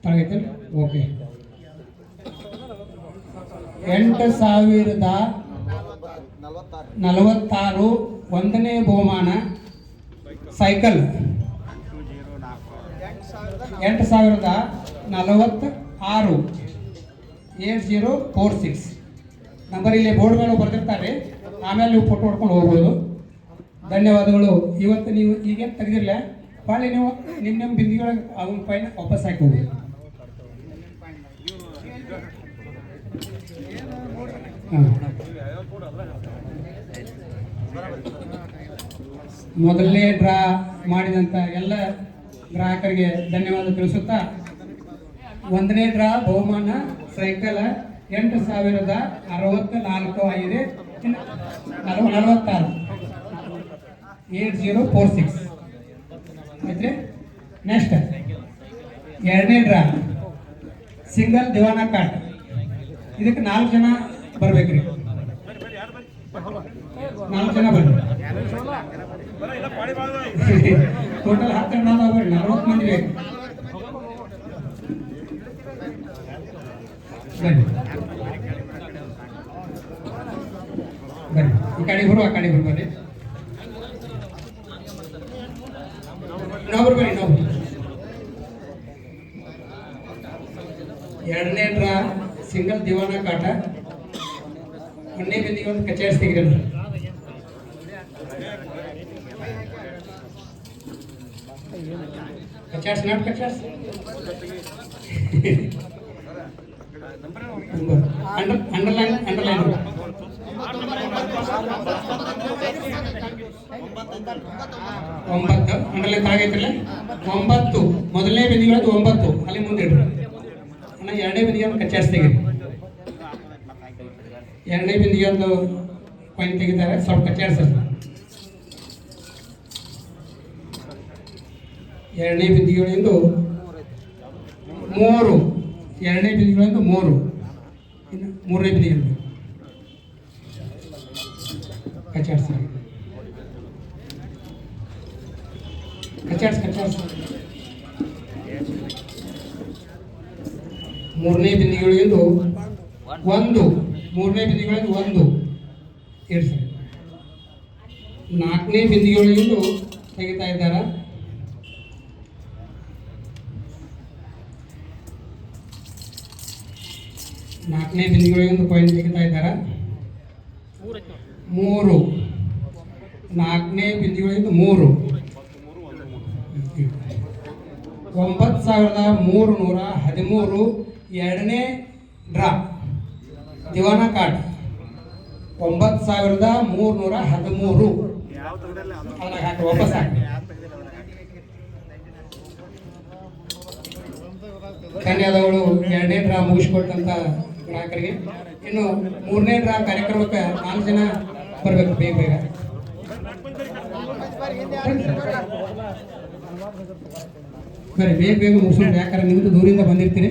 ತಳಗೈತೆ. ಓಕೆ. 8,046 ಒಂದನೇ ಬಹುಮಾನ ಸೈಕಲ್. 8,046 8046 ನಂಬರ್ ಇಲ್ಲಿ ಬೋರ್ಡ್ ಮೇಲೆ ಬರ್ತಿರ್ತಾರೆ. ಆಮೇಲೆ ನೀವು ಫೋಟೋ ಹೊಡ್ಕೊಂಡು ಹೋಗ್ಬೋದು. ಧನ್ಯವಾದಗಳು. ಇವತ್ತು ನೀವು ಈಗೇನು ತೆಗೆದಿರಲ್ಲ, ಬಾಳೆ ನೀವು ನಿಮ್ಮ ಬಿಂದಿಗೆಯೊಳಗೆ ಅವನ ಪಾಯಿನ ವಾಪಸ್ ಹಾಕಿ ಹೋಗಿ. ಮೊದಲನೇ ಡ್ರಾ ಮಾಡಿದಂಥ ಎಲ್ಲ ಗ್ರಾಹಕರಿಗೆ ಧನ್ಯವಾದ ತಿಳಿಸುತ್ತಾ, ಒಂದನೇ ಡ್ರಾ ಬಹುಮಾನ ಸೈಕಲ್ 8,064 ಆಗಿದೆ. 46 8046 ಆಯ್ತು. ನೆಕ್ಸ್ಟ್ ಎರಡನೇ ಡ್ರಾ ಸಿಂಗಲ್ ದಿವಾನ ಕಾರ್ಡ್. ಇದಕ್ಕೆ 4 ಜನ ಬರ್ಬೇಕ್ರಿ. 4 ಜನ ಬರ್ರಿ. ಟೋಟಲ್ 10 ಜನ ಬರ್ರಿ. 40 ಮಂದಿ ಬೇಕು. ಬರ್ರಿ ಬರ್ರಿ. ಈ ಕಡೆ ಬರು, ಆ ಕಡೆ ಬರ್ರಿ. ಇನ್ನೊಬ್ರು ಬರ್ರಿ, ಇನ್ನೊಬ್ರು. ಎರಡನೇ ಡ್ರಾ ಸಿಂಗಲ್ ದಿವಾನ ಕಾಟ. ಒಂದನೇ ಬಿಂದಿಗೆ ಒಂದು ಕಚೇರಿ ತೆಗಿರಲ್ಲ. ಕಚಾರ್ಸ್ ನಾಟ್ ಕಚಾರ್ಸ್. ಅಂಡರ್ಲೈನ್ 9 ಅಂಡರ್ಲೈನ್ ಆಗೈತಿಲ್ಲ. 9 ಮೊದಲನೇ ಬಿಂದಿಗೆ 9 ಅಲ್ಲಿ ಮುಂದೆ ಇಡ್ರಿ. ಎರಡನೇ ಬಿಂದಿಗೆ ಒಂದು ಕಚಾರ್ಸ್ ತೆಗೀರಿ. ಎರಡನೇ ಬಿಂದಿಗೆ ಒಂದು ಪಾಯಿಂಟ್ ತೆಗಿತಾರೆ, ಸ್ವಲ್ಪ ಕಚಾರ್ಸ್. ಎರಡನೇ ಬಿಂದಿಗೆಗಳಿಂದ 3. ಎರಡನೇ ಬಿಂದಿಗೆಗಳಿಂದ 3, ಇನ್ನು ಮೂರನೇ ಬಿಂದಿಗೆಯಿಂದ ಕಚಾಡ್ಸಿ ಮೂರನೇ ಬಿಂದಿಗೆಗಳಿಂದ 1, ಮೂರನೇ ಬಿಂದಿಗೆಗಳಿಂದ 1 ಇರಿಸಿ. ನಾಲ್ಕನೇ ಬಿಂದಿಗೆಗಳಿಂದ ತೆಗಿತಾ ಇದ್ದಾರ. ನಾಲ್ಕನೇ ಬಿಂದಿಗೆಗಳಿಂದ ಪಾಯಿಂಟ್ ತೆಗಿತಾ ಇದ್ದಾರ. 3, ನಾಲ್ಕನೇ ಬಿಂದಿಗೆಗಳಿಂದ 3, 9313 ಎರಡನೇ ಡ್ರಾ ದಿವಾನ ಕಾರ್ಡ್ 9313 ಅದ್ರಾಗ ಹಾಕಿ ವಾಪಸ್ ಹಾಕಿ. ಧನ್ಯವಾದಗಳು ಎರಡನೇ ಡ್ರಾ ಮುಗಿಸ್ಕೊಟ್ಟಂತ ಗ್ರಾಹಕರಿಗೆ. ಇನ್ನು ಮೂರನೇ ಡ್ರಾ ಕಾರ್ಯಕ್ರಮಕ್ಕೆ 4 ಜನ ಬರಬೇಕು ಬೇಗ ಬೇಗ. ಬರೀ ಬೇಗ ಮುಗಿಸ್ಕೊಂಡು, ಯಾಕಂದ್ರೆ ನಿಮ್ದು ದೂರಿಂದ ಬಂದಿರ್ತೀನಿ.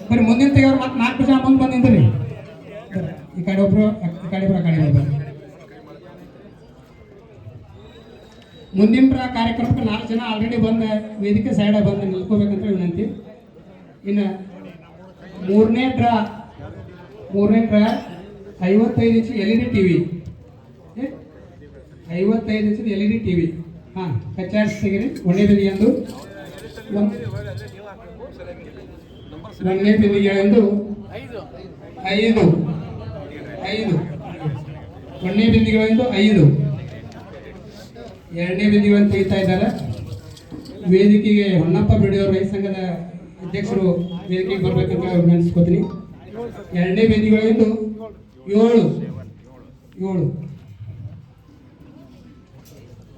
ಬರೀ ಮುಂದಿನ ತೆಗೆಯವ್ರು ಮತ್ತೆ 4 ಜನ ಮುಂದೆ ಬಂದು ನಿಂತ್ರಿ. ಈ ಕಡೆ ಒಬ್ರು, ಆ ಕಡೆ ಒಬ್ರು. ಮುಂದಿನ ಕಾರ್ಯಕ್ರಮಕ್ಕೆ 4 ಜನ ಆಲ್ರೆಡಿ ಬಂದ ವೇದಿಕೆ ಸೈಡ್ ಬಂದು ನಿಲ್ಕೋಬೇಕಂತ ವಿನಂತಿ. ಇನ್ನು ಮೂರನೇ draw 55 inch LED TV, 55 inch LED TV. ಹಾಂ, ಕಚಾಡ್ಸ್ ತೆಗಿರಿ. ಒಂದನೇ ಬಿಂದಿಗೆಂದು 5, ಒಂದನೇ ಬಿಂದಿಗೆಂದು 5, ಒಂದನೇ ಬಿಂದಿಗೆಂದು 5, ಎರಡನೇ ಬಿಂದಿಗೆಗಳನ್ನು ತೆಗಿತಾ ಇದ್ದಾರೆ. ವೇದಿಕೆಗೆ ಹೊನ್ನಪ್ಪ ಬಿಡಿಯವರು ರೈತ ಸಂಘದ ಅಧ್ಯಕ್ಷರು ವೇದಿಕೆಗೆ ಬರ್ಬೇಕಂತ ನೆನೆಸ್ಕೋತೀನಿ. ಎರಡನೇ ಬಿಂದಿಗೆಗಳಿಂದ 7,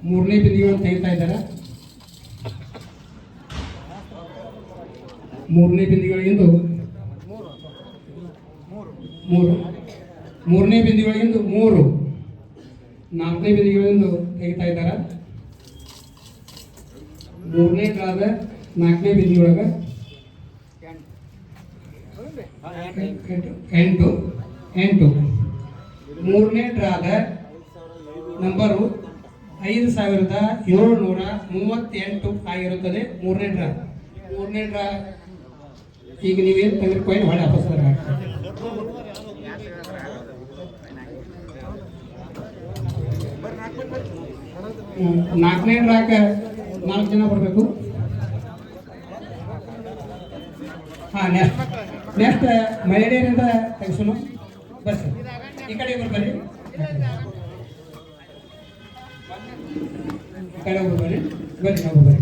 ಮೂರನೇ ಬಿಂದಿಗೆಗಳನ್ನು ತೆಗಿತಾ ಇದ್ದಾರೆ. ಮೂರನೇ ಬಿಂದಿಗೆಗಳಿಂದ 3, ಮೂರನೇ ಬಿಂದಿಗೆಗಳಿಂದ 3, ನಾಲ್ಕನೇ ಬಿಂದಿಗೆಗಳಿಂದ ತೆಗಿತಾ ಇದ್ದಾರೆ. ಮೂರನೇ ಡ್ರಾದ 4ನೇ ಬಿಂದಿಗೆಯೊಳಗೆ 8, ಮೂರನೇ ಡ್ರಾದ ನಂಬರು 5738 ಆಗಿರುತ್ತದೆ. ಮೂರನೇ ಡ್ರಾ ಈಗ ನೀವೇನು ತೆಗೆದು ಕಾಯಿನ್ ಹೊಳೆ ವಾಪಸ್ ನಾಲ್ಕನೇ ಡ್ರಾಕ್ಕೆ 4 ಜನ ಬರಬೇಕು. ಹಾಂ, ನೆಕ್ಸ್ಟ್ ಮಹಿಳೆಯರಿಂದ ತೆಗೆಸೋಣ. ಬರ್ರಿ, ಈ ಕಡೆ ಒಬ್ಬರು ಬರ್ರಿ, ನಾವು ಬರ್ರಿ.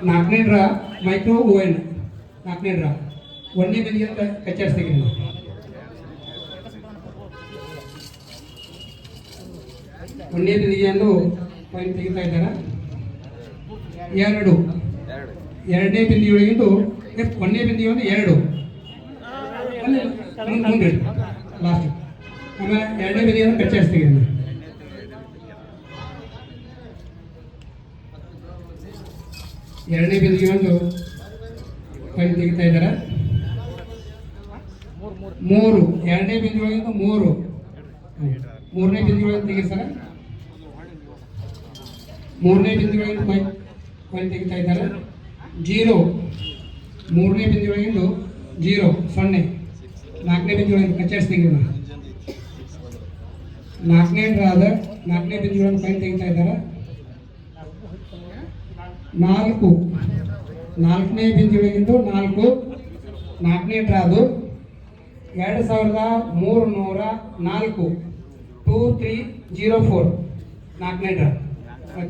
ನಾಲ್ಕನೇ ಡ್ರಾ ಮೈಕ್ರೋ ಓವೆನ್. 4ನೇ ಡ್ರಾ ಒಂದನೇ ಬಿಂದಿಗೆ ಅಂತ ಕಚಾಡಿಸ್ತೀವಿ. ಒಂದನೇ ಬಿಂದಿಗೆಯನ್ನು ಪಾಯಿಂಟ್ ತೆಗಿತಾ ಇದ್ದಾರೆ. 2, ಎರಡನೇ ಬಿಂದಿಗೆಯೊಳಗಿಂದು ಒಂದನೇ ಬಿಂದಿಗೆಯನ್ನು 2 ಮುಂದೆ ಲಾಸ್ಟ್. ಆಮೇಲೆ ಎರಡನೇ ಬಿಂದಿಗೆಯನ್ನು ಕಚ್ಚಾಡಿಸ್ತೀವಿ. ಎರಡನೇ ಬಿಂದಿಗೆಯನ್ನು ಪಾಯಿಂಟ್ ತೆಗಿತಾ ಇದ್ದಾರೆ. 3, ಎರಡನೇ ಬಿಂದಿಗೆಯೊಳಗಿಂದ 3, ಮೂರನೇ ಬಿಂದಿಗೆಗಳನ್ನು ತೆಗಿತಾರೆ. ಮೂರನೇ ಬಿಂದಿಗೆಗಳನ್ನು ಪಾಯಿಂಟ್ ತೆಗಿತಾ ಇದ್ದಾರೆ. 0, ಮೂರನೇ ಬಿಂದಿಗೆಗಳಿಂದ 0, 0. ನಾಲ್ಕನೇ ಬಿಂದಿಗೆಗಳನ್ನು ಕಚ್ಚಾಡಿಸ್ತೀವಿ. ನಾಲ್ಕನೇ ಡ್ರಾದ 4ನೇ ಬಿಂದಿಗೆಗಳನ್ನು ಪಾಯಿಂಟ್ ತೆಗಿತಾ ಇದ್ದಾರೆ. 4, ನಾಲ್ಕನೇ ಬಿಂದಿಗೆಗಳಿಂದ 4, ನಾಲ್ಕನೇ ಡ್ರಾದು 2304, 2304 ನಾಲ್ಕನೇ ಡ್ರಾ.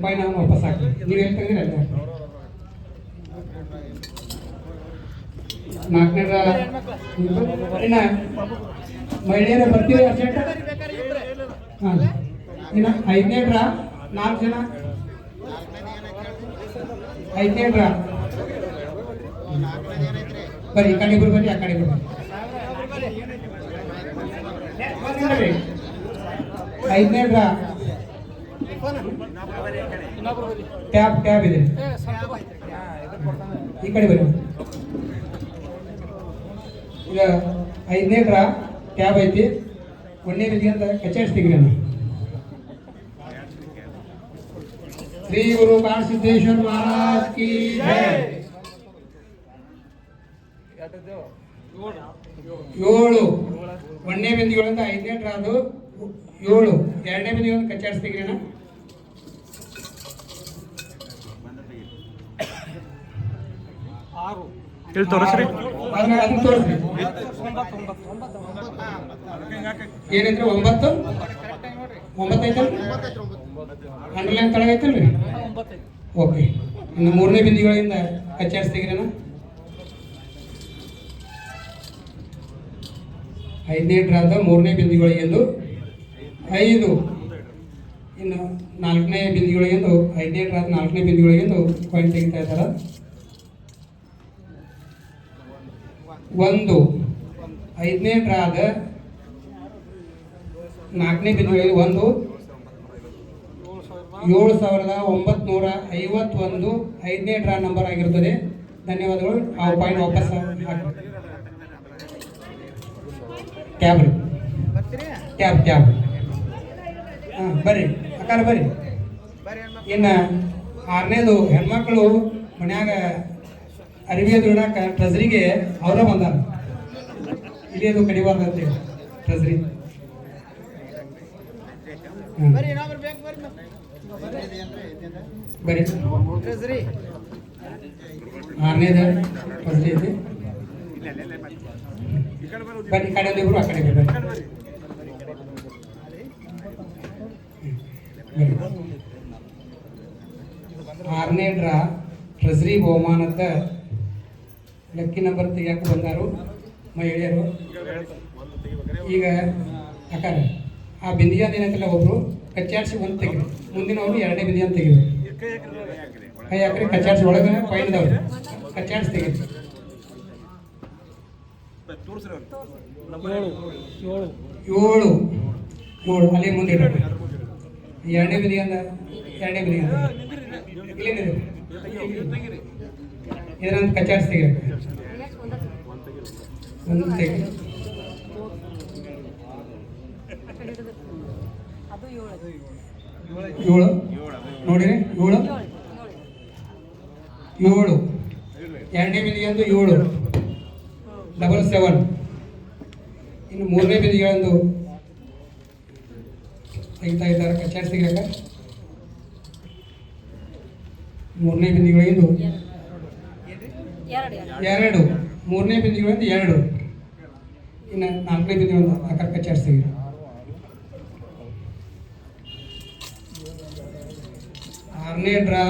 ಪಾಯಿಂಟ್ ನಾವು ವಾಪಸ್ ಹಾಕ್ತೀವಿ. ನೀವು ಎಲ್ಲಿ ತೆಗೆದ್ರೆ ಅಲ್ಲಿ ಹಾಕ್ತೀವಿ. ನಾಲ್ಕನೇ ಡ್ರಾ. ಇನ್ನು ಮಹಿಳೆಯರ ಬರ್ತೀವಿ ಅರ್ಜೆಂಟ್. ಹಾಂ, ಇನ್ನು 5ನೇ ಡ್ರಾ 4 ಜನ. 5ನೇ ಡ್ರಾ ಬರ್ರಿ, ಈ ಕಡೆ ಇಬ್ಬರು ಬರ್ರಿ, ಆ ಕಡೆ ಇಬ್ಬರು ಬರ್ರಿ. 5ನೇ ಡ್ರಾ ಟ್ಯಾಬ್ ಇದೆ. ಈ ಕಡೆ ಬನ್ನಿ. ಈಗ 5ನೇ ಡ್ರಾ ಟ್ಯಾಬ್ ಐತಿ. 1ನೇ ಬಿಂದಿಗೆ ಅಂತ ಕಚಾಡ್ಸ್ ತೆಗಿರಿ. ಶ್ರೀ ಗುರು ಕಾಳಸಿದ್ದೇಶ್ವರ ಮಹಾರಾಜ್ ಕಿ ಜೈ. 7 1ನೇ ಬಿಂದಿಗಳಿಂದ 5ನೇ ಡ್ರಾದು 7. 2ನೇ ಬಿಂದಿಗಳಿಂದ ಕಚಾಡ್ಸ್ ತೆಗಿರಿ. ಇಲ್ಲಿ ತೋರಿಸ್ರಿ. ಅದನ್ನ ತೋರಿಸ್ರಿ. ಏನಂದ್ರೆ 9 ಐತಲ್ರಿ, ಅಂಡರ್ಲೈನ್ ತಳಗ ಐತಲ್ರಿ. ಓಕೆ, ಇನ್ನು 3ನೇ ಬಿಂದಿಗಳಿಂದ ಕಚಾಡ್ಸ್ ತೆಗಿರೋಣ. 5ನೇ ಡ್ರಾದ 3ನೇ ಬಿಂದಿಗಳಿಗೆಂದು 5. ಇನ್ನು 4ನೇ ಬಿಂದಿಗಳಿಗೆಂದು 5ನೇ ಡ್ರಾದ 4ನೇ ಬಿಂದಿಗಳಿಗೆಂದು ಪಾಯಿಂಟ್ ತೆಗಿತಾ ಇದ್ದಾರೆ. 1 5ನೇ ಡ್ರಾದ 4ನೇ ಬಿಂದಿಗಳಿಗೆ 1 7,951 5ನೇ ಡ್ರಾ ನಂಬರ್ ಆಗಿರುತ್ತದೆ. ಧನ್ಯವಾದಗಳು. ಆ ಪಾಯಿಂಟ್ ವಾಪಸ್ ಹಾಕಿ. ಟ್ಯಾಬ್ ಟ್ಯಾಬ್ ಟ್ಯಾಬ್ ಹಾಂ ಬರ್ರಿ ಅಕ್ಕಾರ ಬರ್ರಿ. ಇನ್ನು 6ನೇದು ಹೆಣ್ಮಕ್ಳು ಮನ್ಯಾಗ ಅರಿವಿ ಅದು ಇಡಾಕ ಟ್ರೆಜರಿಗೆ ಅವರ ಬಂದಾರ. ಇಲ್ಲಿ ಅದು ಕಡಿಬಾರ್ದು ಅಂತೇಳಿ ಟ್ರೆಜರಿ. ಬರ್ರಿ 6ನೇದು ಟ್ರೆಜರಿ ಐತಿ. ಬನ್ನಿ ಕಡೆ ಇಬ್ರು ಆ ಕಡೆ ಬರ್ರಿ. 6ನೇ ಡ್ರಾ ಟ್ರೆಜರಿ ಬಹುಮಾನದ ಲಕ್ಕಿ ನಂಬರ್ ತೆಗಿಯಾಕ ಬಂದಾರು ಮಹಿಳೆಯರು. ಈಗ ಅಕ್ಕಾರ ಆ ಬಿಂದಿಗೆ ಏನಂತಲ್ಲ ಒಬ್ರು ಕಚ್ಚಾಡ್ಸಿ 1 ತೆಗಿರಿ. ಮುಂದಿನವರು 2ನೇ ಬಿಂದಿಗೆ ಅಂತ ತೆಗಿದ್ರು. ಕೈ ಹಾಕ್ರಿ. ಕಚ್ಚಾಡ್ಸಿ ಒಳಗೆ ಪಾಯಿಂಟ್ದವ್ರು ಕಚ್ಚಾಡ್ಸಿ ತೆಗಿರಿ. 7 ಅಲ್ಲಿ ಮುಂದೆ ಇಡಬೇಕು. 2ನೇ ಬಿಂದಿಗೆ ಅಂದ 2ನೇ ಬಿಂದಿಗೆ ಅಂತ ಇಲ್ಲೇನಿದೆ ಇದನ್ನ ಕಚ್ಚಾಡ್ಸಿ ತೆಗಿರಿ. 1 ತೆಗಿ. 7 ನೋಡಿರಿ. 7 2ನೇ ಬಿಂದಿಗೆ ಅಂದು 7 7. ಇನ್ನು 3ನೇ ಬಿಂದಿಗೆಂದು ತೆಗಿತಾ ಇದ್ದಾರೆ. ಕಚ್ಚಾಡ್ಸಿ ತೆಗಿಯಾಕ 3ನೇ ಬಿಂದಿಗೆಗಳಿಂದು 2. 3ನೇ ಬಿಂದಿಗೆಗಳಿಂದ 2. ಇನ್ನು 4ನೇ ಬಿಂದಿಗೆಯಿಂದ ಆಕಾರ ಕಚ್ಚಾಡ್ಸಿ ತೆಗಿರಿ. 6ನೇ ಡ್ರಾ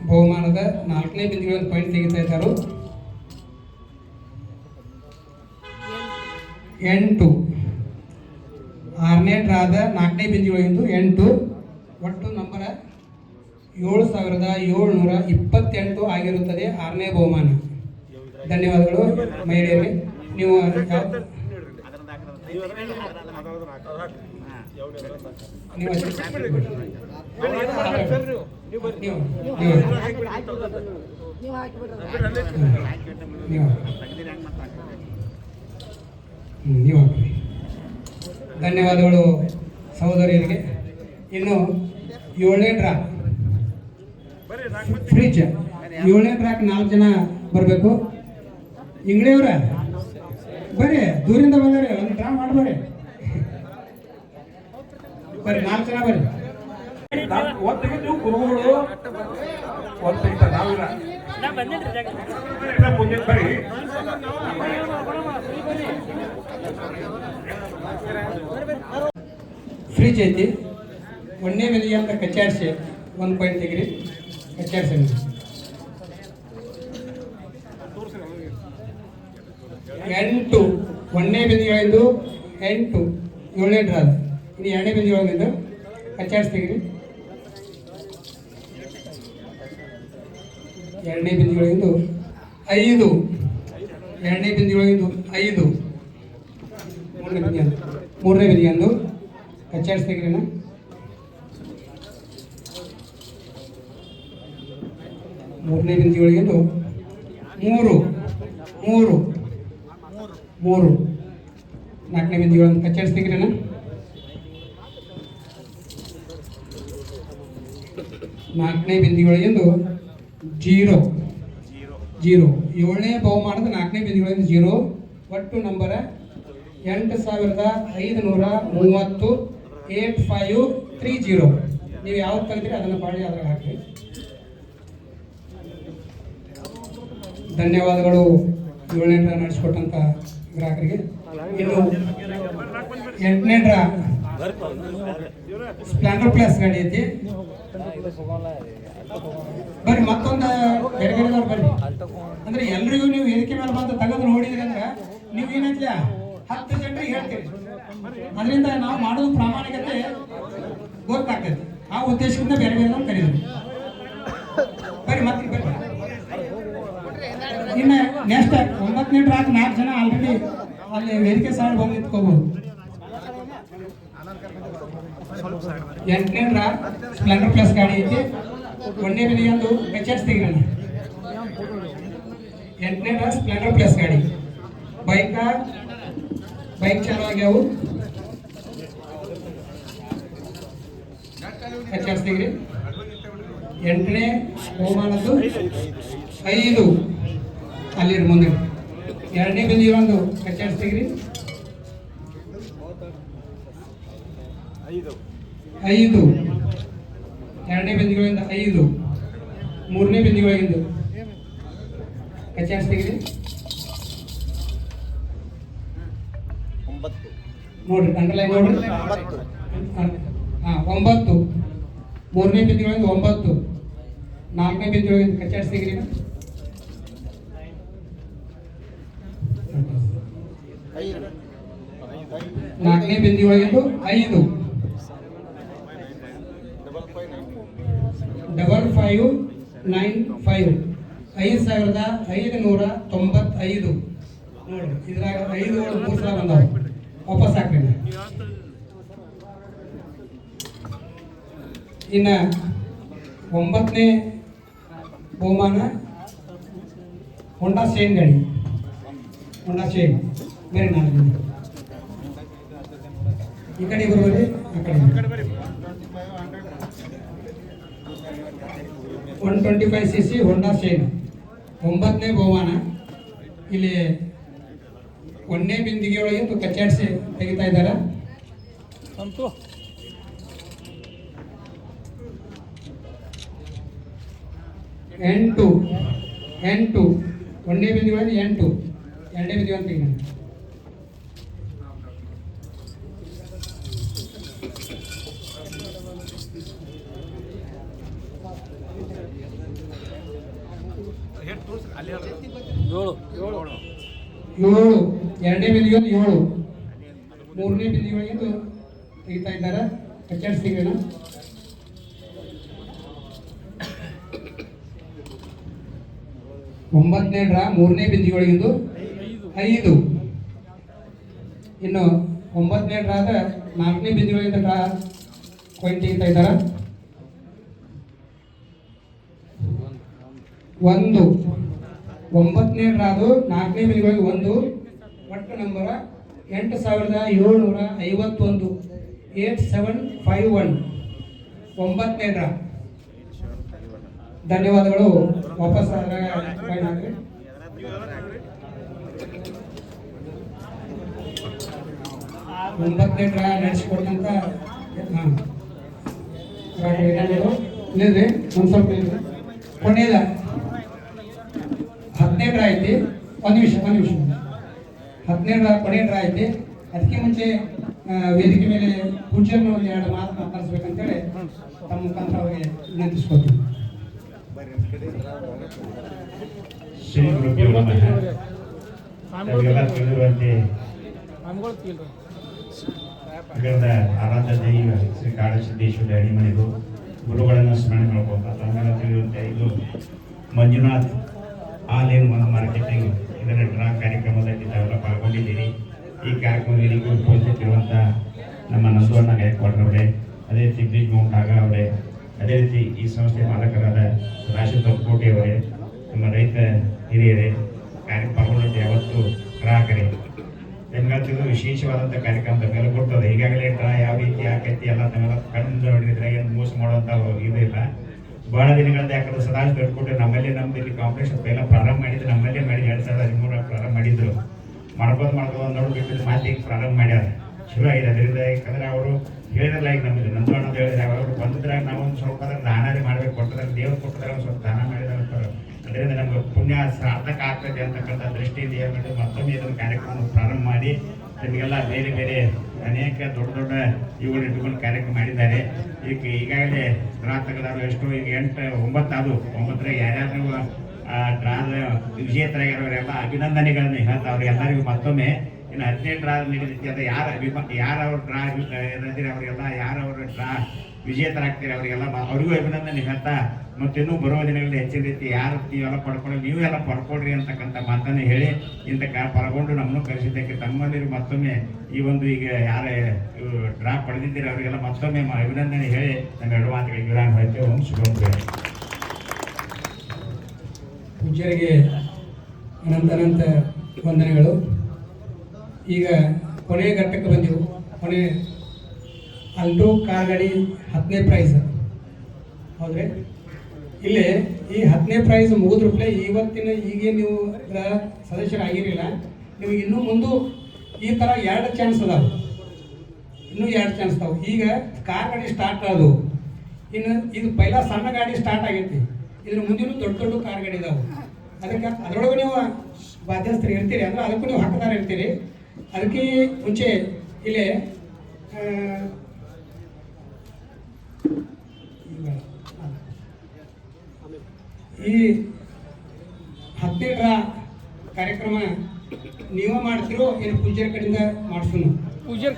ಬಹುಮಾನದ 4ನೇ ಬಿಂದಿಗೆಗಳಿಂದ ಪಾಯಿಂಟ್ ತೆಗಿತಾ ಇದ್ದಾರೆ. 8. 6ನೇ ಡ್ರಾದ 4ನೇ ಬಿಂದಿಗೆಗಳಿಂದ 8. ಒಟ್ಟು ನಂಬರ 7,728 ಆಗಿರುತ್ತದೆ 6ನೇ ಬಹುಮಾನ. ಧನ್ಯವಾದಗಳು ಮಹಿಳೆಯರಿಗೆ. ನೀವು ನೀವು ಧನ್ಯವಾದಗಳು ಸಹೋದರಿಯರಿಗೆ. ಇನ್ನು 7ನೇ ಡ್ರಾ ಫ್ರಿಜ್. 7ನೇ ಡ್ರಾಕ್ 4 ಜನ ಬರಬೇಕು. ಇಂಗ್ಳಿಯವ್ರ ಬರ್ರಿ, ದೂರಿಂದ ಬಂದರೆ ಒಂದು ಡ್ರಾ ಮಾಡ್ಬರ್ರಿ. ಬರ್ರಿ 4 ಜನ ಬರ್ರಿ. ಫ್ರಿಜ್ ಐತಿ. 1ನೇ ಬಿಂದಿಗೆ ಅಂತ ಕಚ್ಚಾಡ್ಸಿ 1 ಪಾಯಿಂಟ್ ತೆಗಿರಿ. ಕಚ್ಚಾಡ್ಸಿ 8. 1ನೇ ಬಿಂದಿಗೆಗಳಿಂದು 8. 7ನೇ ಡ್ರಾ. ಇನ್ನು 2ನೇ ಬಿಂದಿಗೆಗಳಿಂದ ಕಚ್ಚಾಡ್ಸಿ ತೆಗಿರಿ. 2ನೇ ಬಿಂದಿಗೆಗಳಿಂದ 5. 2ನೇ ಬಿಂದಿಗೆಗಳಿಂದ 5. 3ನೇ ಬಿಂದಿಗೆಂದು ಕಚ್ಚಾಡ್ಸಿ ತೆಗಿರಿ. 3ನೇ ಬಿಂದಿಗೆಗಳಿಗೆಂದು ಮೂರು ಮೂರು ಮೂರು ನಾಲ್ಕನೇ ಬಿಂದಿಗಳನ್ನು ಕಚ್ಚಾಡಿಸ್ತೀಗ್ರೇನ ನಾಲ್ಕನೇ ಬಿಂದಿಗಳಿಂದು ಜೀರೋ ಜೀರೋ ಏಳನೇ ಬಹುಮಾನದ ನಾಲ್ಕನೇ ಬಿಂದಿಗಳಿಂದ ಜೀರೋ ಒಟ್ಟು ನಂಬರ 8530 8530. ನೀವು ಯಾವ್ದು ಕಲಿತೀರಿ ಅದನ್ನು ಬಾಳಿ ಅದ್ರಾಗ ಹಾಕಿ. ಧನ್ಯವಾದಗಳು 7ನೇ ಡ್ರಾ ನಡೆಸಿಕೊಟ್ಟಂತ ಗ್ರಾಹಕರಿಗೆ. ಇನ್ನು 8ನೇ ಡ್ರಾ ಸ್ಪ್ಲೆಂಡರ್ ಪ್ಲಸ್ ಗಾಡಿ ಐತಿ. ಬರ್ರಿ ಮತ್ತೊಂದು ಬೇರೆ ಬೇರೆದವ್ರು ಬರ್ರಿ. ಅಂದ್ರೆ ಎಲ್ರಿಗೂ ನೀವು ವೇದಿಕೆ ಮೇಲೆ ಬಂದು ತೆಗೆದು ನೋಡಿದ್ರಿ ಅಂದ್ರೆ ನೀವು ಏನೈತಿಲ್ಲ 10 ಜನರಿಗೆ ಹೇಳ್ತೀರಿ. ಅದರಿಂದ ನಾವು ಮಾಡೋದು ಪ್ರಾಮಾಣಿಕತೆ ಗೊತ್ತಾಗ್ತೈತಿ. ಆ ಉದ್ದೇಶದಿಂದ ಬೇರೆ ಬೇರೆ ಕರೀತೀವಿ. ಬರ್ರಿ ಮತ್ತೆ ಬರ್ರಿ. ಇನ್ನು ನೆಕ್ಸ್ಟ್ 9ನೇ ಡ್ರಾಕ್ 4 ಜನ ಆಲ್ರೆಡಿ ಅಲ್ಲಿ ವೇದಿಕೆ ಸೈಡ್ ಬಂದು ನಿಂತ್ಕೋಬಹುದು. 8ನೇ ಡ್ರಾ ಸ್ಪ್ಲೆಂಡರ್ ಪ್ಲಸ್ ಗಾಡಿ ಐತಿ. 1ನೇ ಬಿಂದಿಗೊಂದು ಕಚ್ಚಾಡಿಸ್ತೀಗ್ರಣ. 8ನೇ ಡ್ರಾ ಸ್ಪ್ಲೆಂಡರ್ ಪ್ಲಸ್ ಗಾಡಿ. ಬೈಕ್ ಚಾಲು ಆಗ್ಯಾವು. ಕಚ್ಚಾಡಿಸ್ತೀಗ್ರಿ. 8ನೇ ಬಹುಮಾನದ್ದು 5 ಅಲ್ಲಿರ ಮುಂದೆ. 2ನೇ ಬಿಂದಿಗೊಂದು ಕಚ್ಚಾಡಿಸ್ತೀಗ್ರಿ. 5 2ನೇ ಬಿಂದಿಗಳಿಂದ 5 3ನೇ ಬಿಂದಿಗಳಿಂದ ಕಚ್ಚಾಡಿಸ್ತೀಗ್ರಿ. ನೋಡ್ರಿ ಅಂಡರ್ಲೈನ್ ನೋಡ್ರಿ. 9 3ನೇ ಬಿಂದಿಗಳಿಂದ 9 4ನೇ ಬಿಂದಿಗಳಿಂದ ಕಚ್ಚಾಡಿಸ್ತೀಗ್ರಿ. 4ನೇ ಬಿಂದಿಗಳಿಂದ 5 5595 5595 ನೋಡ್ರಿ. ಇದ್ರಾಗ 5 3 ಸಲ ಬಂದಾವ. ವಾಪಸ್ ಹಾಕ್ರಿ. ಇನ್ನ 9ನೇ ಬಹುಮಾನ ಹೋಂಡಾ ಶೈನ್ ಗಾಡಿ. ಹೋಂಡಾ ಶೈನ್ ಬೇರೆ ನಾನು ಈ ಕಡೆ ಬರ್ಬೇಡಿ. ಆ ಕಡೆ 125cc ಹೋಂಡಾ ಶೈನ್ 9ನೇ ಬಹುಮಾನ. ಇಲ್ಲಿ 1ನೇ ಬಿಂದಿಗೆ ಒಳಗೆ ಕಚ್ಚಾಡಿಸಿ ತೆಗಿತಾ ಇದ್ದಾರೆ. 8 1ನೇ ಬಿಂದಿಗೆ ಒಳಗೆ 8 2ನೇ ಬಿಂದಿಗೆ ಅಂತ ತೆಗಿದ. 7 2ನೇ ಬಿಂದಿಗೆ 7 3ನೇ ಬಿಂದಿಗೆ ತೆಗಿತಾ ಇದ್ದಾರೆ. ಕಚ್ಚಾಡಿಸ್ತೀವಿ. 9ನೇ ಡ್ರಾ 3ನೇ ಬಿಂದಿಗಳಿಂದು 5. ಇನ್ನು 9ನೇ ಡ್ರಾದ 4ನೇ ಬಿಂದಿಗಳಿಂದ ಡ್ರಾ ಕಾಯಿನ್ ತೆಗಿತಾ ಇದ್ದಾರೆ. 1 9ನೇ ಡ್ರಾದು 4ನೇ ಬಿಂದಿಗಳಿಗೆ 1 ಒಟ್ಟು ನಂಬರ 8751 8751 9ನೇ ಡ್ರಾ. ಧನ್ಯವಾದಗಳು. ವಾಪಸ್ ಕಾಯಿನ್ ಹಾಕ್ರಿ. ಒಂಬತ್ತನೇ ಡ್ರಾ ನಡೆಸಿಕೊಟ್ಟಂತ ಇಲ್ಲದ್ರಿ ಒಂದು ಸ್ವಲ್ಪ ಇಲ್ರಿ. ಕೊನೆಯದ 10ನೇ ಡ್ರಾ ಐತಿ. ಒಂದು ನಿಮಿಷ 10ನೇ ಡ್ರಾ ಕೊನೆಯ ಡ್ರಾ ಐತಿ. ಅದಕ್ಕೆ ಮುಂಚೆ ವೇದಿಕೆ ಮೇಲೆ ಪೂಜ್ಯರನ್ನ ಒಂದು 2 ಮಾತು ಮಾತಾಡಿಸ್ಬೇಕಂತೇಳಿ ತಮ್ಮ ಮುಖಾಂತರ ಅವರಿಗೆ ವಿನಂತಿಸ್ಕೊತೀವಿ. ಶ್ರೀ ಗುರುಭ್ಯೋ ನಮಃ. ನಮಗೆಲ್ಲ ತಿಳಿದಿರುವಂತೆ ನಗರದ ಆರಾಧ್ಯ ದೈವ ಶ್ರೀ ಕಾಡಸಿದ್ದೇಶ್ವರಿ ಅಡಿಮನೆಗೂ ಗುರುಗಳನ್ನು ಸ್ಮರಣೆ ಮಾಡ್ಕೊಂತ ತಮಗೆಲ್ಲ ತಿಳಿಯುವಂತೆ ಇದು Manjunath all in one marketing ಇದರ ಡ್ರಾ ಕಾರ್ಯಕ್ರಮದಲ್ಲಿ ತಾವೆಲ್ಲ ಪಾಲ್ಗೊಂಡಿದ್ದೀರಿ. ಈ ಕಾರ್ಯಕ್ರಮದಲ್ಲಿ ಉಪಸ್ಥಿತಿರುವಂಥ ನಮ್ಮ ನಂದವಣ್ಣ ಗಾಯಕ್ವಾಡ್ರವರೇ, ಅದೇ ರೀತಿ ಬ್ರಿಜ್ ಮೌಂಟಾಗ ಅವರೇ, ಅದೇ ರೀತಿ ಈ ಸಂಸ್ಥೆ ಮಾಲಕರಾದ ರಾಶಿ ತಪ್ಪಕೋಟಿ ಅವರೇ, ನಮ್ಮ ರೈತ ಹಿರಿಯರೇ, ಪಾಲ್ಗೊಂಡಂತೆ ಯಾವತ್ತು ಗ್ರಾಹಕರೇ, ನಿಮ್ಗಂತೂ ವಿಶೇಷವಾದಂಥ ಕಾರ್ಯಕ್ರಮದ ಮೇಲೆ ಕೊಡ್ತದೆ. ಈಗಾಗಲೇ ಡ್ರಾ ಯಾವ ರೀತಿ ಆಕೈತಿ ಎಲ್ಲ ತಮ್ಮೆಲ್ಲ ಕಣ್ಣು ನೋಡಿದ್ರೆ ಏನು ಮೋಸ ಮಾಡುವಂಥ ಇದು ಇಲ್ಲ. ಬಹಳ ದಿನಗಳಿಂದ ಯಾಕಂದ್ರೆ ಸದಾಶ್ ದೊಡ್ಡಕೊಟ್ಟೆ ನಮ್ಮಲ್ಲಿ ನಮ್ದು ಇಲ್ಲಿ ಕಾಂಪಿಟೇಷನ್ ಪೈಲ ಪ್ರಾರಂಭ ಮಾಡಿದ್ರು, ನಮ್ಮಲ್ಲೇ ಮಾಡಿ 2013 ಪ್ರಾರಂಭ ಮಾಡಿದ್ರು. ಮಾಡ್ಬೋದು ನೋಡ್ಬೇಕು ಮಾತಿಗೆ ಪ್ರಾರಂಭ ಮಾಡ್ಯಾರ. ಚಲೋ ಆಗಿದೆ. ಅದರಿಂದ ಯಾಕಂದ್ರೆ ಅವರು ಹೇಳಿದ್ರಲ್ಲ, ಈಗ ನಮ್ದು ನಂದು ಅನ್ನೋದು ಹೇಳಿದ್ರೆ ಅವರು ಬಂದಿದ್ರಾಗ ನಾವೊಂದು ಸ್ವಲ್ಪ ದಾನಾರಿ ಮಾಡ್ಬೇಕು, ಕೊಟ್ಟದಾಗ ದೇವ್ರು ಕೊಟ್ಟದಾಗ ಒಂದು ಸ್ವಲ್ಪ ದಾನ ಮಾಡಿದಾರೆ. ಅದರಿಂದ ನಮ್ಗೆ ಪುಣ್ಯ ಸಾರ್ಥಕ ಆಗ್ತದೆ ಅಂತಕ್ಕಂಥ ದೃಷ್ಟಿಯಿಂದ ಏನು ಮಾಡಿ ಮತ್ತೊಮ್ಮೆ ಇದನ್ನು ಕಾರ್ಯಕ್ರಮ ಪ್ರಾರಂಭ ಮಾಡಿ ನಿಮಗೆಲ್ಲ ಬೇರೆ ಬೇರೆ ಅನೇಕ ದೊಡ್ಡ ದೊಡ್ಡ ಇವುಗಳು ಇಟ್ಟುಕೊಂಡು ಕಾರ್ಯಕ್ರಮ ಮಾಡಿದ್ದಾರೆ. ಈಗಾಗಲೇ ಡ್ರಾ ತೆಗೆದಾರು ಎಷ್ಟು ಈಗ 9 ಅದು 9 ಯಾರ್ಯಾರು ಡ್ರಾದ ವಿಜೇತರಾಗಿರೋರೆಲ್ಲ ಅಭಿನಂದನೆಗಳನ್ನು ಹೇಳ್ತಾ ಅವ್ರಿಗೆಲ್ಲರಿಗೂ ಮತ್ತೊಮ್ಮೆ ಇನ್ನು 17 ಡ್ರಾ ನಡೀತೈತಿ. ಅದು ಯಾರು ಅವ್ರ ಡ್ರಾ ಇರೋದಿರಿ ಅವರಿಗೆಲ್ಲ ಯಾರು ಅವ್ರ ಡ್ರಾ ವಿಜೇತರಾಗ್ತೀರಿ ಅವರಿಗೆಲ್ಲ ಅವರಿಗೂ ಅಭಿನಂದನೆ ಹೇಳ್ತಾ ಮತ್ತಿನ್ನೂ ಬರುವ ದಿನಗಳಲ್ಲಿ ಹೆಚ್ಚಿನ ರೀತಿ ಯಾರು ನೀವೆಲ್ಲ ಪಡ್ಕೊಳ್ಳಿ ನೀವು ಎಲ್ಲ ಪಡ್ಕೊಳ್ರಿ ಅಂತಕ್ಕಂಥ ಮಾತನ್ನು ಹೇಳಿ ಇಂಥ ಪಾಲ್ಗೊಂಡು ನಮ್ಮನ್ನು ಕರೆಸಿದ್ದಕ್ಕೆ ತಮ್ಮಲ್ಲಿ ಮತ್ತೊಮ್ಮೆ ಈ ಒಂದು ಈಗ ಯಾರು ಡ್ರಾ ಪಡೆದಿದ್ದೀರಿ ಅವರಿಗೆಲ್ಲ ಮತ್ತೊಮ್ಮೆ ಅಭಿನಂದನೆ ಹೇಳಿ ನಮ್ಮ 2 ಮಾತುಗಳಿಗೆ ವಿರಾಮ ಹೇಳ್ತೇವೆ. ಶುಭ ಪೂಜ್ಯರಿಗೆ ಅನಂತ ವಂದನೆಗಳು. ಈಗ ಕೊನೆಯ ಘಟ್ಟಕ್ಕೆ ಬಂದೆವು. ಕೊನೆ ಅಲ್ಟೋ ಕಾರ್ ಗಾಡಿ 10ನೇ ಪ್ರೈಸ್ ಹೌದ್ರಿ. ಇಲ್ಲಿ ಈ 10ನೇ ಪ್ರೈಸ್ ಮುಗಿದ್ರೂಪ್ಲೆ ಇವತ್ತಿನ ಈಗೇನು ನೀವು ಸದಸ್ಯರಾಗಿರಲಿಲ್ಲ, ನೀವು ಇನ್ನೂ ಮುಂದೆ ಈ ಥರ 2 ಚಾನ್ಸ್ ಅದಾವೆ. ಇನ್ನೂ 2 ಚಾನ್ಸ್ ಅದಾವೆ. ಈಗ ಕಾರ್ ಗಾಡಿ ಸ್ಟಾರ್ಟ್ ಆದವು, ಇನ್ನು ಇದು ಪೈಲ ಸಣ್ಣ ಗಾಡಿ ಸ್ಟಾರ್ಟ್ ಆಗೈತಿ. ಇದ್ರ ಮುಂದಿನ ದೊಡ್ಡ ಕಾರ್ ಗಾಡಿ ಇದಾವೆ. ಅದಕ್ಕೆ ಅದರೊಳಗೆ ನೀವು ಬಾಧ್ಯಸ್ಥರು ಇರ್ತೀರಿ, ಅಂದ್ರೆ ಅದಕ್ಕೂ ನೀವು ಹಕ್ಕದಾರ ಇರ್ತೀರಿ. ಅದಕ್ಕೆ ಮುಂಚೆ ಇಲ್ಲಿ ಈ 10ನೇ ಡ್ರಾ ಕಾರ್ಯಕ್ರಮ ನೀವೇ ಮಾಡ್ತಿರೋ ಏನು ಪೂಜ್ಯರ ಕಡೆಯಿಂದ ಮಾಡಿಸೋನು? ಪೂಜ್ಯರ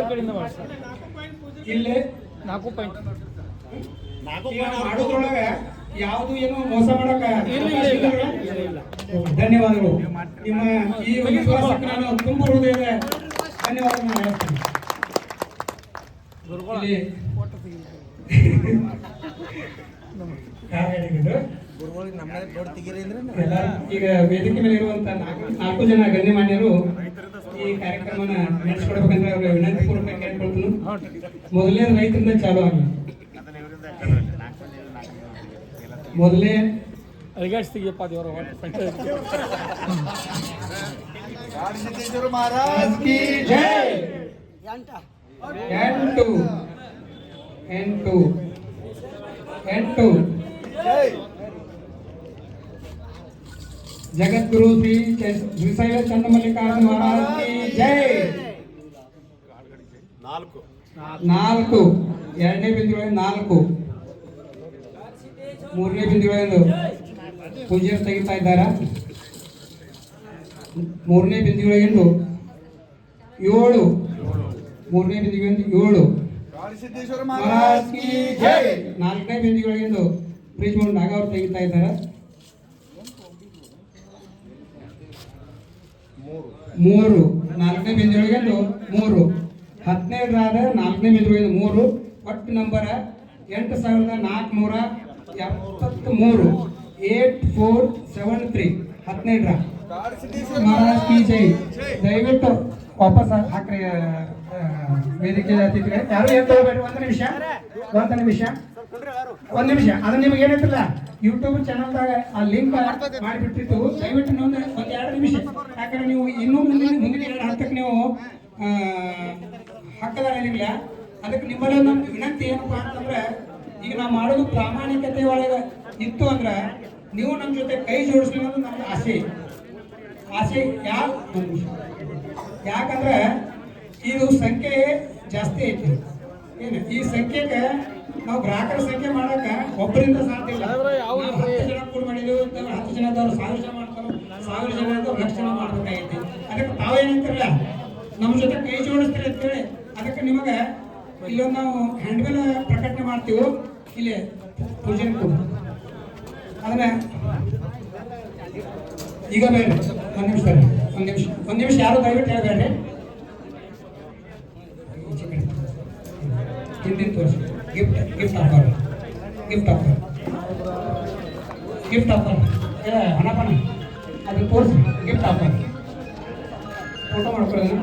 ಕಡೆಯಿಂದ ಮಾಡಿಸ್ತಾರೆ. ಇಲ್ಲೇ 4 ಪಾಯಿಂಟ್ ಮಾಡೋದ್ರೊಳಗೆ ಯಾವುದು ಏನು ಮೋಸ ಮಾಡಕ ಧನ್ಯವಾದಗಳು. ನಿಮ್ಮ ಈ ವಿಶ್ವಾಸಕ್ಕೆ ನಾನು ತುಂಬ ಹೃದಯದ ಧನ್ಯವಾದಗಳನ್ನು ಹೇಳ್ತೀನಿ. ಈಗ ವೇದಿಕೆ ಮೇಲೆ ಇರುವಂತ 4 ಜನ ಗಣ್ಯಮಾನ್ಯರು ಈ ಕಾರ್ಯಕ್ರಮನ ನಡೆಸ್ಕೊಡ್ಬೇಕಂದ್ರೆ ಅವ್ರ ವಿನಂತಿ ಪೂರ್ವಕ ಕೇಳ್ಕೊಳ್ತೀನಿ. ಮೊದಲನೇ ರೈತರಿಂದ ಚಾಲು ಆಗಿ ಮೊದಲೇ ಅಳಿಗಾಡಿಸ್ತೀಗಪ್ಪ ದೇವರ ಮಹಾರಾಜ್ ಕಿ ಜೈ. 8 ಜಗದ್ಗುರು ಶ್ರೀಶೈಲ ಚನ್ನಮಲ್ಲಿಕಾರ್ಜುನ ಮಹಾರಾಜ್ ಕಿ ಜೈ. 4 2ನೇ ಬಿಂದುಗಳಿಂದ 4 3ನೇ ಬಿಂದುಗಳಿಂದ ಪೂಜ್ಯರು ತೆಗಿತಾ ಇದ್ದಾರಾ. 3ನೇ ಬಿಂದುಗಳಿಂದ 7 3ನೇ ಬಿಂದುಗಳಿಂದ 7 ಮಹಾರಾಜ್ ಕಿ ಜೈ. 4ನೇ ಬಿಂದುಗಳಿಂದ ಬ್ರಿಜ್ಮೋಹನ್ ನಾಗ ಅವರು ತೆಗಿತಾ ಇದ್ದಾರೆ. 3 4ನೇ ಬಿಂದುಗಳಿಂದ 3 10ನೇ ಡ್ರಾದ 4ನೇ ಬಿಂದುಗಳಿಂದ 3 ಒಟ್ಟು ನಂಬರ್ 8473 8473 10ನೇ ಡ್ರಾ. ಮಹಾರಾಜ್ ಕಿ ಜೈ. ದಯವಿಟ್ಟು ವಾಪಸ್ ಹಾಕ್ರಿ ವೇದಿಕೆ ಅತಿಥಿಗಳೇ. ಯಾರು ಏನು ತಗೋಬೇಡಿ. ಒಂದು ನಿಮಿಷ ಅದು ನಿಮ್ಗೆ ಏನೈತಿಲ್ಲ ಯೂಟ್ಯೂಬ್ ಚಾನಲ್ದಾಗ ಆ ಲಿಂಕ್ ಮಾಡಿಬಿಟ್ಟಿತ್ತು. ದಯವಿಟ್ಟು ಒಂದು 2 ನಿಮಿಷ, ಯಾಕಂದ್ರೆ ನೀವು ಇನ್ನೂ ಮುಂದಿನ 2 ಹಂತಕ್ಕೆ ನೀವು ಹಕ್ಕದಾರಿಲ್ಲ. ಅದಕ್ಕೆ ನಿಮ್ಮಲ್ಲಿ ನಮ್ಮ ವಿನಂತಿ ಏನಪ್ಪಾ ಅಂತಂದ್ರೆ, ಈಗ ನಾವು ಮಾಡೋದು ಪ್ರಾಮಾಣಿಕತೆ ಒಳಗೆ ಇತ್ತು ಅಂದ್ರೆ ನೀವು ನಮ್ಮ ಜೊತೆ ಕೈ ಜೋಡಿಸ್ಲಿ ಅನ್ನೋದು ನಮ್ಗೆ ಆಸೆ. ಯಾಕಂದ್ರೆ ಇದು ಸಂಖ್ಯೆ ಜಾಸ್ತಿ ಐತಿ. ಏನು ಈ ಸಂಖ್ಯೆಗೆ ನಾವು ಗ್ರಾಹಕರ ಸಂಖ್ಯೆ ಮಾಡಕ್ಕೆ ಒಬ್ಬರಿಂದ ಸಾಧ್ಯ ಇಲ್ಲ. 10 ಜನ ಕೂಡ ಮಾಡಿದೆವು, 10 ಜನದವ್ರು 1000 ಜನ ಮಾಡ್ತಾರೆ, 1000 ಜನದವ್ರು 1,00,000 ಜನ ಮಾಡ್ಬೇಕಾಗೈತಿ. ಅದಕ್ಕೆ ತಾವೇನಂತಿರಲ್ಲ ನಮ್ಮ ಜೊತೆ ಕೈ ಜೋಡಿಸ್ತೀರಿ ಅಂತೇಳಿ ಅದಕ್ಕೆ ನಿಮಗೆ ಇಲ್ಲೊಂದು ನಾವು ಹ್ಯಾಂಡ್ಬಿಲ್ ಪ್ರಕಟಣೆ ಮಾಡ್ತೀವಿ. ಇಲ್ಲಿ ಪೂಜೆ ಅದನ್ನ ಈಗ ಬೇಡ. ಒಂದು ನಿಮಿಷ ಯಾರು ದಯವಿಟ್ಟು ಹೇಳಬೇಡ್ರಿ. ಹಿಂದಿನ ತೋರಿಸಿ ಗಿಫ್ಟ್ ಆಫರ್ ಗಿಫ್ಟ್ ಆಫರ್ ಹಣಪಣ ಅದು ತೋರಿಸಿ ಗಿಫ್ಟ್ ಆಫರ್ ಫೋಟೋ ಮಾಡ್ಕೊಳ್ಳೋಣ.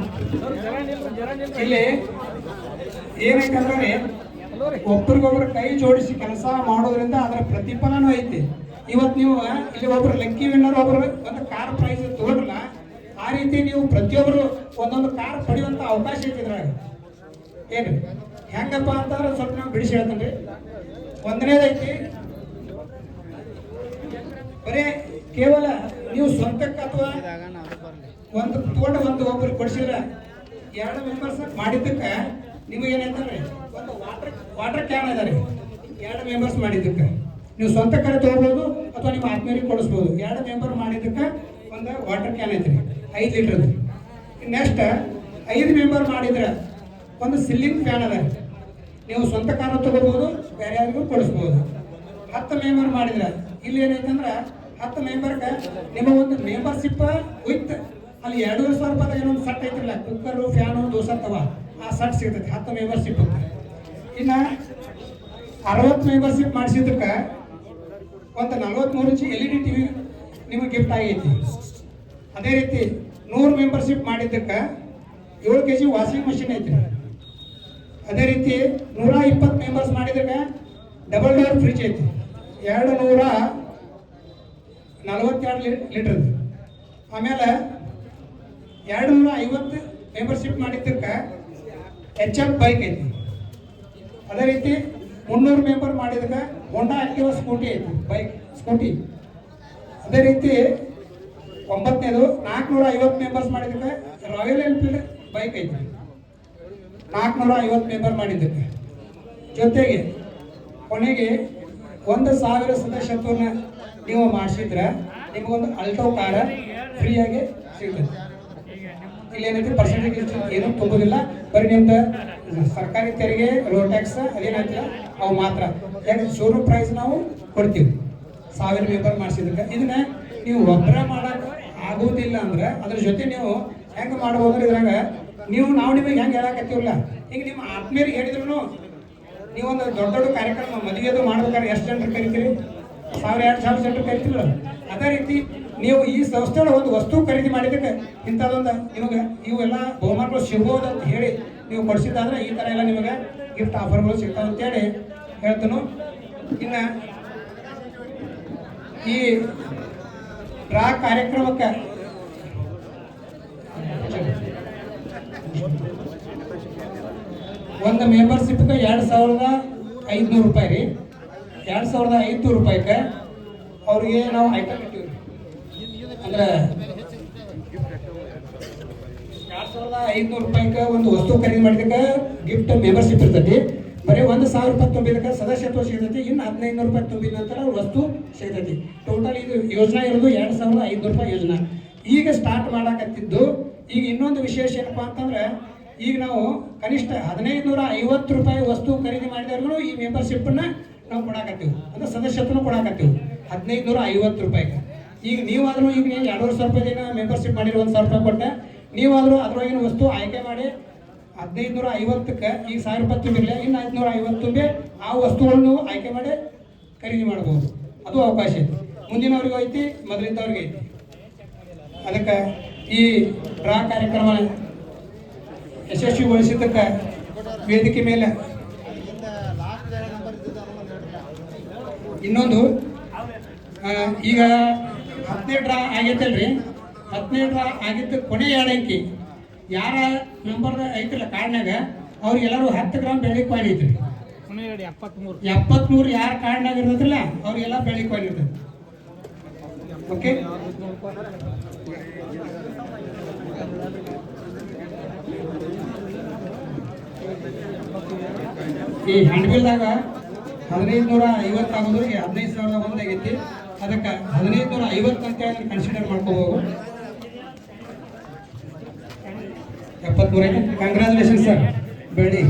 ಇಲ್ಲಿ ಏನಕ್ಕಂದ್ರೆ ಒಬ್ರಿಗೊಬ್ರು ಕೈ ಜೋಡಿಸಿ ಕೆಲಸ ಮಾಡೋದ್ರಿಂದ ಅದರ ಪ್ರತಿಫಲನೂ ಐತಿ. ಇವತ್ತು ನೀವು ಇಲ್ಲಿ ಒಬ್ರು ಲಕ್ಕಿ ವಿನ್ನರ್ ಒಬ್ರು ಒಂದು ಕಾರ್ ಪ್ರೈಸ್ ತಗೊಂಡ್ರಲ್ಲ, ಆ ರೀತಿ ನೀವು ಪ್ರತಿಯೊಬ್ಬರು ಒಂದೊಂದು ಕಾರ್ ಪಡೆಯುವಂತ ಅವಕಾಶ ಐತಿ ಇದ್ರಾಗ. ಏನ್ರಿ ಹೆಂಗಪ್ಪ ಅಂತಂದ್ರೆ ಸ್ವಲ್ಪ ನಾವು ಬಿಡಿಸಿ ಹೇಳ್ತೇನೆ. ಒಂದನೇದೈತಿ ಬರೇ ಕೇವಲ ನೀವು ಸ್ವಂತಕ್ಕೆ ಅಥವಾ ಒಂದು ತಗೊಂಡು ಒಂದು ಒಬ್ರು ಕೊಡಿಸಿದ್ರೆ 2 ಮೆಂಬರ್ಸ್ ಮಾಡಿದ್ದಕ್ಕೆ ನಿಮಗೆ ಏನಂತಂದ್ರೆ ಒಂದು ವಾಟರ್ ಕ್ಯಾನ್ ಅದಾರೆ. 2 ಮೆಂಬರ್ಸ್ ಮಾಡಿದ್ದಕ್ಕೆ ನೀವು ಸ್ವಂತ ಕರೆ ತಗೋಬಹುದು ಅಥವಾ ನಿಮ್ಮ ಆತ್ಮೀಯರಿಗೆ ಕೊಡಿಸ್ಬೋದು. 2 ಮೆಂಬರ್ ಮಾಡಿದ್ದಕ್ಕೆ ಒಂದು ವಾಟರ್ ಕ್ಯಾನ್ ಐತ್ರಿ 5 ಲೀಟರ್ದು. ನೆಕ್ಸ್ಟ್ 5 ಮೆಂಬರ್ ಮಾಡಿದ್ರೆ ಒಂದು ಸಿಲ್ಲಿಂಗ್ ಫ್ಯಾನ್ ಅದ. ನೀವು ಸ್ವಂತ ಕಾರು ತಗೋಬಹುದು, ಬೇರೆ ಯಾರಿಗೂ ಕೊಡಿಸ್ಬೋದು. 10 ಮೆಂಬರ್ ಮಾಡಿದ್ರೆ ಇಲ್ಲಿ ಏನೈತಂದ್ರೆ 10 ಮೆಂಬರ್ಗೆ ನಿಮ್ಮ ಒಂದು ಮೆಂಬರ್ಶಿಪ್ ವಿತ್ ಅಲ್ಲಿ 2,500 ರೂಪಾಯಿ ಏನೊಂದು ಸಟ್ ಐತಿರಲ್ಲ, ಕುಕ್ಕರು ಫ್ಯಾನು ದೋಸೆ ತವ, ಆ ಸಟ್ ಸಿಗ್ತೈತಿ 10 ಮೆಂಬರ್ಶಿಪ್. ಇನ್ನು 60 ಮೆಂಬರ್ಶಿಪ್ ಮಾಡಿಸಿದ್ದಕ್ಕೆ ಒಂದು 43 ಇಂಚ್ LED TV ನಿಮಗೆ ಗಿಫ್ಟ್ ಆಗೈತಿ. ಅದೇ ರೀತಿ 100 ಮೆಂಬರ್ಶಿಪ್ ಮಾಡಿದ್ದಕ್ಕೆ 7 kg ವಾಷಿಂಗ್ ಮಷಿನ್ ಐತಿ. ಅದೇ ರೀತಿ 120 ಮೆಂಬರ್ಸ್ ಮಾಡಿದಾಗ ಡಬಲ್ ಡೋರ್ ಫ್ರಿಜ್ ಐತಿ 242 ಲೀಟರ್ದು. ಆಮೇಲೆ 250 ಮೆಂಬರ್ಶಿಪ್ ಮಾಡಿದ್ದಕ್ಕೆ HF ಬೈಕ್ ಐತಿ. ಅದೇ ರೀತಿ 300 ಮೆಂಬರ್ ಮಾಡಿದಾಗ ಹೋಂಡಾ ಆಕ್ಟಿವಾ ಸ್ಕೂಟಿ ಐತಿ, ಬೈಕ್ ಸ್ಕೂಟಿ. ಅದೇ ರೀತಿ 9ನೇದು 450 ಮೆಂಬರ್ಸ್ ಮಾಡಿದ್ದಕ್ಕೆ ರಾಯಲ್ ಎನ್ಫೀಲ್ಡ್ ಬೈಕ್ ಐತಿ 450 ಮೆಂಬರ್ ಮಾಡಿದ್ದಕ್ಕೆ. ಜೊತೆಗೆ ಕೊನೆಗೆ 1,000 ಸದಸ್ಯತ್ವನ ನೀವು ಮಾಡಿಸಿದ್ರೆ ನಿಮಗೊಂದು ಅಲ್ಟೋ ಕಾರ ಫ್ರೀಯಾಗಿ ಸಿಗ್ತದೆ. ಇಲ್ಲಿ ಏನೈತಿ ಪರ್ಸೆಂಟೇಜ್ ಏನೂ ತುಂಬೋದಿಲ್ಲ, ಬರೀ ನಿಮ್ದು ಸರ್ಕಾರಿ ತೆರಿಗೆ, ರೋಡ್ ಟ್ಯಾಕ್ಸ್ ಅದೇನಾಯ್ತಿಲ್ಲ ಅವು ಮಾತ್ರ. ಯಾಕೆ ಶೋರೂಮ್ ಪ್ರೈಸ್ ನಾವು ಕೊಡ್ತೀವಿ 1000 ಮೆಂಬರ್ ಮಾಡಿಸಿದ್ದಕ್ಕೆ. ಇದನ್ನ ನೀವು ಒಬ್ಬರ ಮಾಡೋಕೆ ಆಗೋದಿಲ್ಲ ಅಂದ್ರೆ ಅದ್ರ ಜೊತೆ ನೀವು ಹೆಂಗೆ ಮಾಡ್ಬೋದು ಅಂದ್ರೆ ಇದ್ರಾಗ ನಾವು ನಿಮಗೆ ಹೆಂಗೆ ಹೇಳಕತ್ತೀವಲ್ಲ, ಈಗ ನಿಮ್ಮ ಆತ್ಮೀಯರಿಗೆ ಹೇಳಿದ್ರು ನೀವೊಂದು ದೊಡ್ಡ ದೊಡ್ಡ ಕಾರ್ಯಕ್ರಮ ಮದುವೆದು ಮಾಡ್ಬೇಕಾದ್ರೆ ಎಷ್ಟು ಜನರು ಕರಿತೀರಿ? 1,000-2,000 ಜನರು ಕರಿತಿಲ್ಲ. ಅದೇ ರೀತಿ ನೀವು ಈ ಸಂಸ್ಥೆಯೊಳಗೆ ಒಂದು ವಸ್ತು ಖರೀದಿ ಮಾಡಿದ್ದಕ್ಕೆ ಇಂಥದ್ದೊಂದು ನಿಮಗೆ ಇವೆಲ್ಲ ಬಹುಮಾನಗಳು ಸಿಗ್ಬೋದು ಅಂತ ಹೇಳಿ ನೀವು ಕೊಡಿಸಿದ್ದಾದ್ರೆ ಈ ಥರ ಎಲ್ಲ ನಿಮಗೆ ಗಿಫ್ಟ್ ಆಫರ್ಗಳು ಸಿಗ್ತಾವೆ ಅಂತೇಳಿ ಹೇಳ್ತಾನು. ಇನ್ನು ಈ ಡ್ರಾ ಕಾರ್ಯಕ್ರಮಕ್ಕೆ ಒಂದು ಮೆಂಬರ್ಶಿಪ್ಗೆ 2,500 ರೂಪಾಯಿ ರೀ. 2,500 ರೂಪಾಯಿಗೆ ಅವ್ರಿಗೆ ನಾವು ಐಟಮ್ ಇಟ್ಟಿವಿ ಅಂದ್ರೆ 2,500 ರೂಪಾಯಿಗೆ ಒಂದು ವಸ್ತು ಖರೀದಿ ಮಾಡಿದಕ್ಕೆ ಗಿಫ್ಟ್ ಮೆಂಬರ್ಶಿಪ್ ಇರ್ತೈತಿ. ಬರೀ 1,000 ರೂಪಾಯಿ ತುಂಬಿದಕ್ಕೆ ಸದಸ್ಯತ್ವ ಸಿಗ್ತೈತಿ. ಇನ್ನು 1,500 ರೂಪಾಯಿ ತುಂಬಿದ ನಂತರ ವಸ್ತು ಸಿಗ್ತೈತಿ. ಟೋಟಲ್ ಇದು ಯೋಜನಾ ಇರೋದು 2,500 ರೂಪಾಯಿ ಯೋಜನಾ. ಈಗ ಸ್ಟಾರ್ಟ್ ಮಾಡಾಕತ್ತಿದ್ದು. ಈಗ ಇನ್ನೊಂದು ವಿಶೇಷ ಏನಪ್ಪ ಅಂತಂದ್ರೆ ಈಗ ನಾವು ಕನಿಷ್ಠ 1,550 ರೂಪಾಯಿ ವಸ್ತು ಖರೀದಿ ಮಾಡಿದವ್ರಿಗೂ ಈ ಮೆಂಬರ್ಶಿಪ್ಪನ್ನು ನಾವು ಕೊಡಾಕತ್ತೀವಿ, ಅಂದ್ರೆ ಸದಸ್ಯತ್ವನ ಕೊಡಾಕತ್ತೀವಿ 1,550 ರೂಪಾಯಿಗೆ. ಈಗ ನೀವಾದರೂ ಈಗ ನೀವು 2,500 ರೂಪಾಯಿನ ಮೆಂಬರ್ಶಿಪ್ ಮಾಡಿರೋ 1,000 ರೂಪಾಯಿ ಕೊಟ್ಟೆ, ನೀವಾದರೂ ಅದ್ರೊಳಗಿನ ವಸ್ತು ಆಯ್ಕೆ ಮಾಡಿ 1,550ಕ್ಕೆ ಈಗ 1,000 ರೂಪಾಯಿ ತುಂಬಿರಲಿ, ಇನ್ನು 550 ತುಂಬಿ ಆ ವಸ್ತುಗಳನ್ನು ನೀವು ಆಯ್ಕೆ ಮಾಡಿ ಖರೀದಿ ಮಾಡ್ಬೋದು. ಅದು ಅವಕಾಶ ಐತಿ. ಮುಂದಿನವ್ರಿಗೂ ಐತಿ, ಮೊದಲಿದ್ದವ್ರಿಗೆ ಐತಿ. ಅದಕ್ಕೆ ಈ ಡ್ರಾ ಕಾರ್ಯಕ್ರಮ ಯಶಸ್ವಿಗೊಳಿಸಿದ್ದಕ್ಕೆ ವೇದಿಕೆ ಮೇಲೆ ಇನ್ನೊಂದು ಈಗ 10ನೇ ಡ್ರಾ ಆಗೈತಲ್ರಿ, 10ನೇ ಡ್ರಾ ಆಗಿದ್ದು ಕೊನೆ 2 ಅಂಕಿ ಯಾರ ನಂಬರ್ ಐತಿಲ್ಲ ಕಾರ್ಡ್ನಾಗ ಅವ್ರಿಗೆಲ್ಲರೂ 10 ಗ್ರಾಮ್ ಬೆಳ್ಳಿ ಕಾಯಿನ್ ಐತ್ರಿ. 73 ಯಾರ ಕಾರ್ಡ್ನಾಗ ಇರ್ತೈತಿಲ್ಲ ಅವ್ರಿಗೆಲ್ಲ ಬೆಳ್ಳಿ ಕಾಯಿನ್ ಇರ್ತದೆ. ಓಕೆ, ಈ ಹ್ಯಾಂಡ್ ಬಿಲ್ದಾಗ 1,550 ಆಗೋದ್ರಿಗೆ 15,001 ಆಗೈತಿ. ಅದಕ್ಕೆ 1,550 ಅಂತ ಹೇಳಿ ಕನ್ಸಿಡರ್ ಮಾಡ್ಕೋಬಹುದು. 73 ಐತಿ. ಕಂಗ್ರ್ಯಾಚುಲೇಷನ್ ಸರ್, ಬೆಳ್ಳಿ.